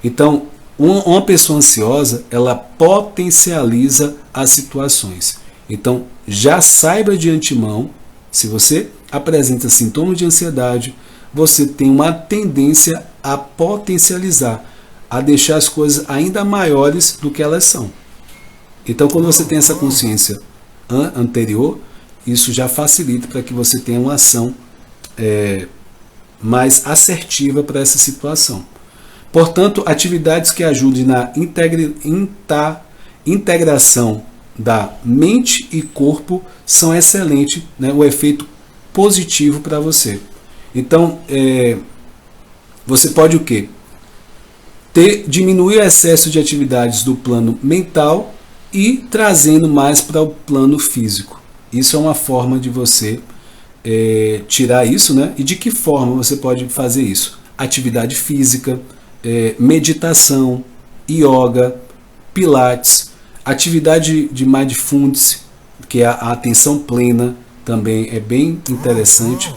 Speaker 1: Então, uma pessoa ansiosa, ela potencializa as situações. Então, já saiba de antemão, se você apresenta sintomas de ansiedade, você tem uma tendência a potencializar, a deixar as coisas ainda maiores do que elas são. Então, quando você tem essa consciência anterior, isso já facilita para que você tenha uma ação mais assertiva para essa situação. Portanto, atividades que ajudem na integração da mente e corpo são excelentes, né? O efeito positivo para você. Então, você pode o quê? Diminuir o excesso de atividades do plano mental e trazendo mais para o plano físico. Isso é uma forma de você tirar isso, né? E de que forma você pode fazer isso? Atividade física, meditação, yoga, pilates, atividade de mindfulness, que é a atenção plena, também é bem interessante.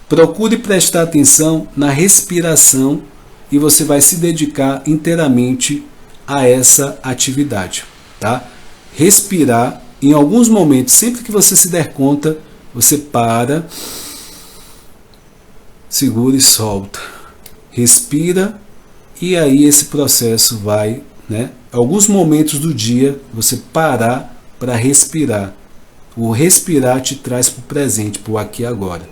Speaker 1: Procure prestar atenção na respiração e você vai se dedicar inteiramente a essa atividade, tá? Respirar em alguns momentos, sempre que você se der conta, você para, segura e solta. Respira e aí esse processo vai, né? Alguns momentos do dia você parar para respirar. O respirar te traz para o presente, para o aqui e agora.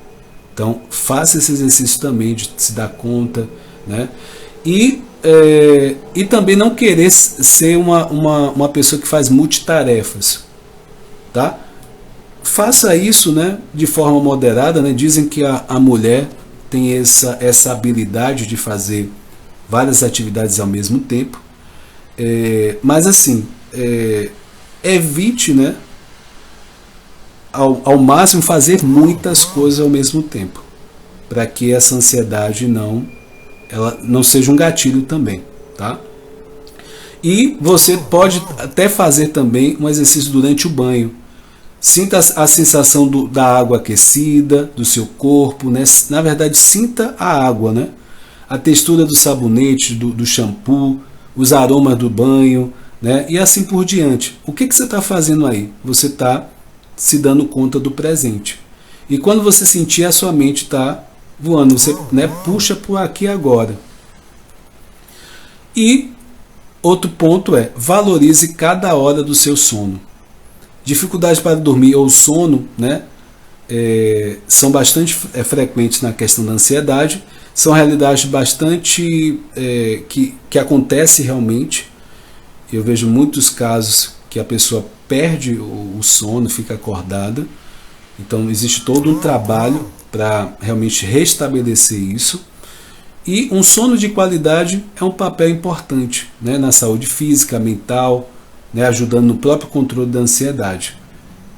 Speaker 1: Então, faça esse exercício também de se dar conta, né? E também não querer ser uma pessoa que faz multitarefas, tá? Faça isso, né, de forma moderada, né? Dizem que a mulher tem essa habilidade de fazer várias atividades ao mesmo tempo, mas assim, evite, né, ao máximo fazer muitas coisas ao mesmo tempo, para que essa ansiedade ela não seja um gatilho também, tá? E você pode até fazer também um exercício durante o banho. Sinta a sensação da água aquecida, do seu corpo, né? Na verdade, sinta a água, né? A textura do sabonete, do shampoo, os aromas do banho, né? E assim por diante. O que você está fazendo aí? Você está se dando conta do presente. E quando você sentir, a sua mente está voando, você, né, puxa por aqui agora. E outro ponto é, valorize cada hora do seu sono. Dificuldade para dormir ou sono, né, são bastante frequentes na questão da ansiedade, são realidades bastante que acontece realmente. Eu vejo muitos casos que a pessoa perde o sono, fica acordada. Então existe todo um trabalho para realmente restabelecer isso. E um sono de qualidade é um papel importante, né, na saúde física, mental, né, ajudando no próprio controle da ansiedade.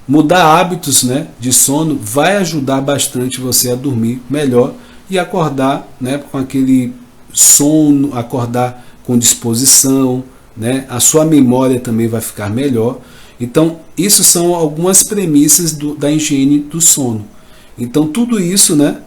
Speaker 1: Mudar hábitos, né, de sono vai ajudar bastante você a dormir melhor e acordar, né, com aquele sono, acordar com disposição, né, a sua memória também vai ficar melhor. Então, isso são algumas premissas da higiene do sono. Então, tudo isso, né,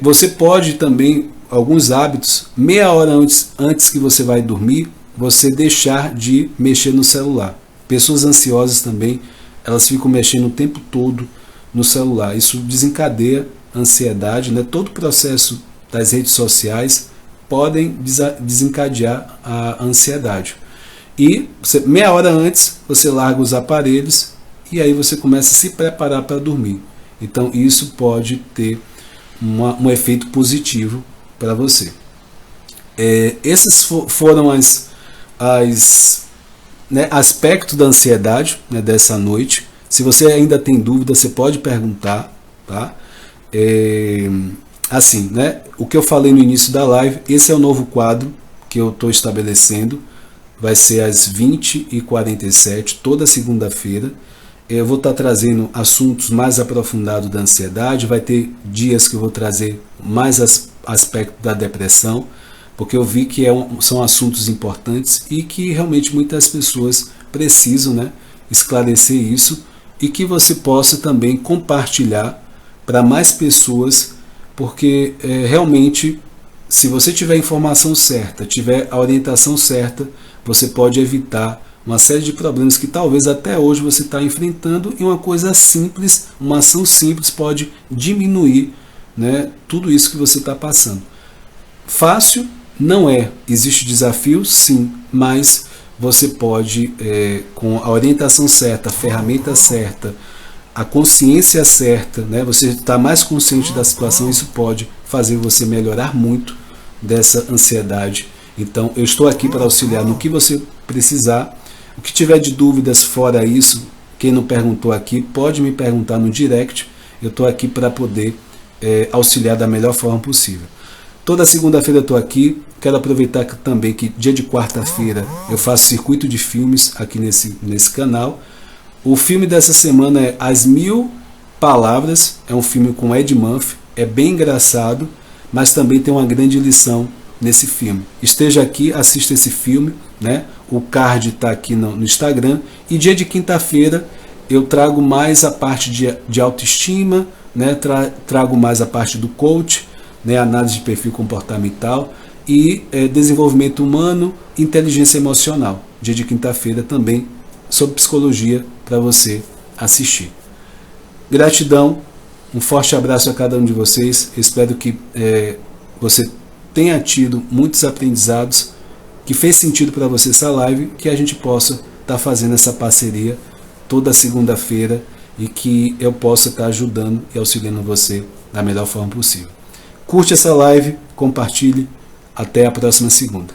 Speaker 1: você pode também, alguns hábitos, meia hora antes que você vai dormir, você deixar de mexer no celular. Pessoas ansiosas também, elas ficam mexendo o tempo todo no celular. Isso desencadeia ansiedade, né? Todo o processo das redes sociais podem desencadear a ansiedade. E meia hora antes você larga os aparelhos e aí você começa a se preparar para dormir. Então isso pode ter um efeito positivo para você. Esses foram aspectos da ansiedade, né, dessa noite. Se você ainda tem dúvida, você pode perguntar, tá? Assim, né, o que eu falei no início da live, esse é o novo quadro que eu estou estabelecendo. Vai ser às 20h47, toda segunda-feira. Eu vou estar trazendo assuntos mais aprofundados da ansiedade. Vai ter dias que eu vou trazer mais aspectos da depressão, porque eu vi que são assuntos importantes e que realmente muitas pessoas precisam, né, esclarecer isso, e que você possa também compartilhar para mais pessoas, porque realmente, se você tiver a informação certa, tiver a orientação certa, você pode evitar uma série de problemas que talvez até hoje você está enfrentando, e uma coisa simples, uma ação simples pode diminuir, né, tudo isso que você está passando. Fácil não é, existe desafio sim, mas você pode, com a orientação certa, a ferramenta certa, a consciência certa, né, você está mais consciente da situação, isso pode fazer você melhorar muito dessa ansiedade. Então eu estou aqui para auxiliar no que você precisar. O que tiver de dúvidas fora isso, quem não perguntou aqui, pode me perguntar no direct. Eu estou aqui para poder auxiliar da melhor forma possível. Toda segunda-feira eu estou aqui. Quero aproveitar também que dia de quarta-feira eu faço circuito de filmes aqui nesse canal. O filme dessa semana é As 1000 Palavras. É um filme com Ed Murphy. É bem engraçado, mas também tem uma grande lição nesse filme. Esteja aqui, assista esse filme, né? O card está aqui no Instagram. E dia de quinta-feira eu trago mais a parte de autoestima, né? Trago mais a parte do coach, né? Análise de perfil comportamental e desenvolvimento humano, inteligência emocional. Dia de quinta-feira também sobre psicologia para você assistir. Gratidão, um forte abraço a cada um de vocês. Espero que você tenha tido muitos aprendizados, que fez sentido para você essa live, que a gente possa estar fazendo essa parceria toda segunda-feira e que eu possa estar ajudando e auxiliando você da melhor forma possível. Curte essa live, compartilhe, até a próxima segunda.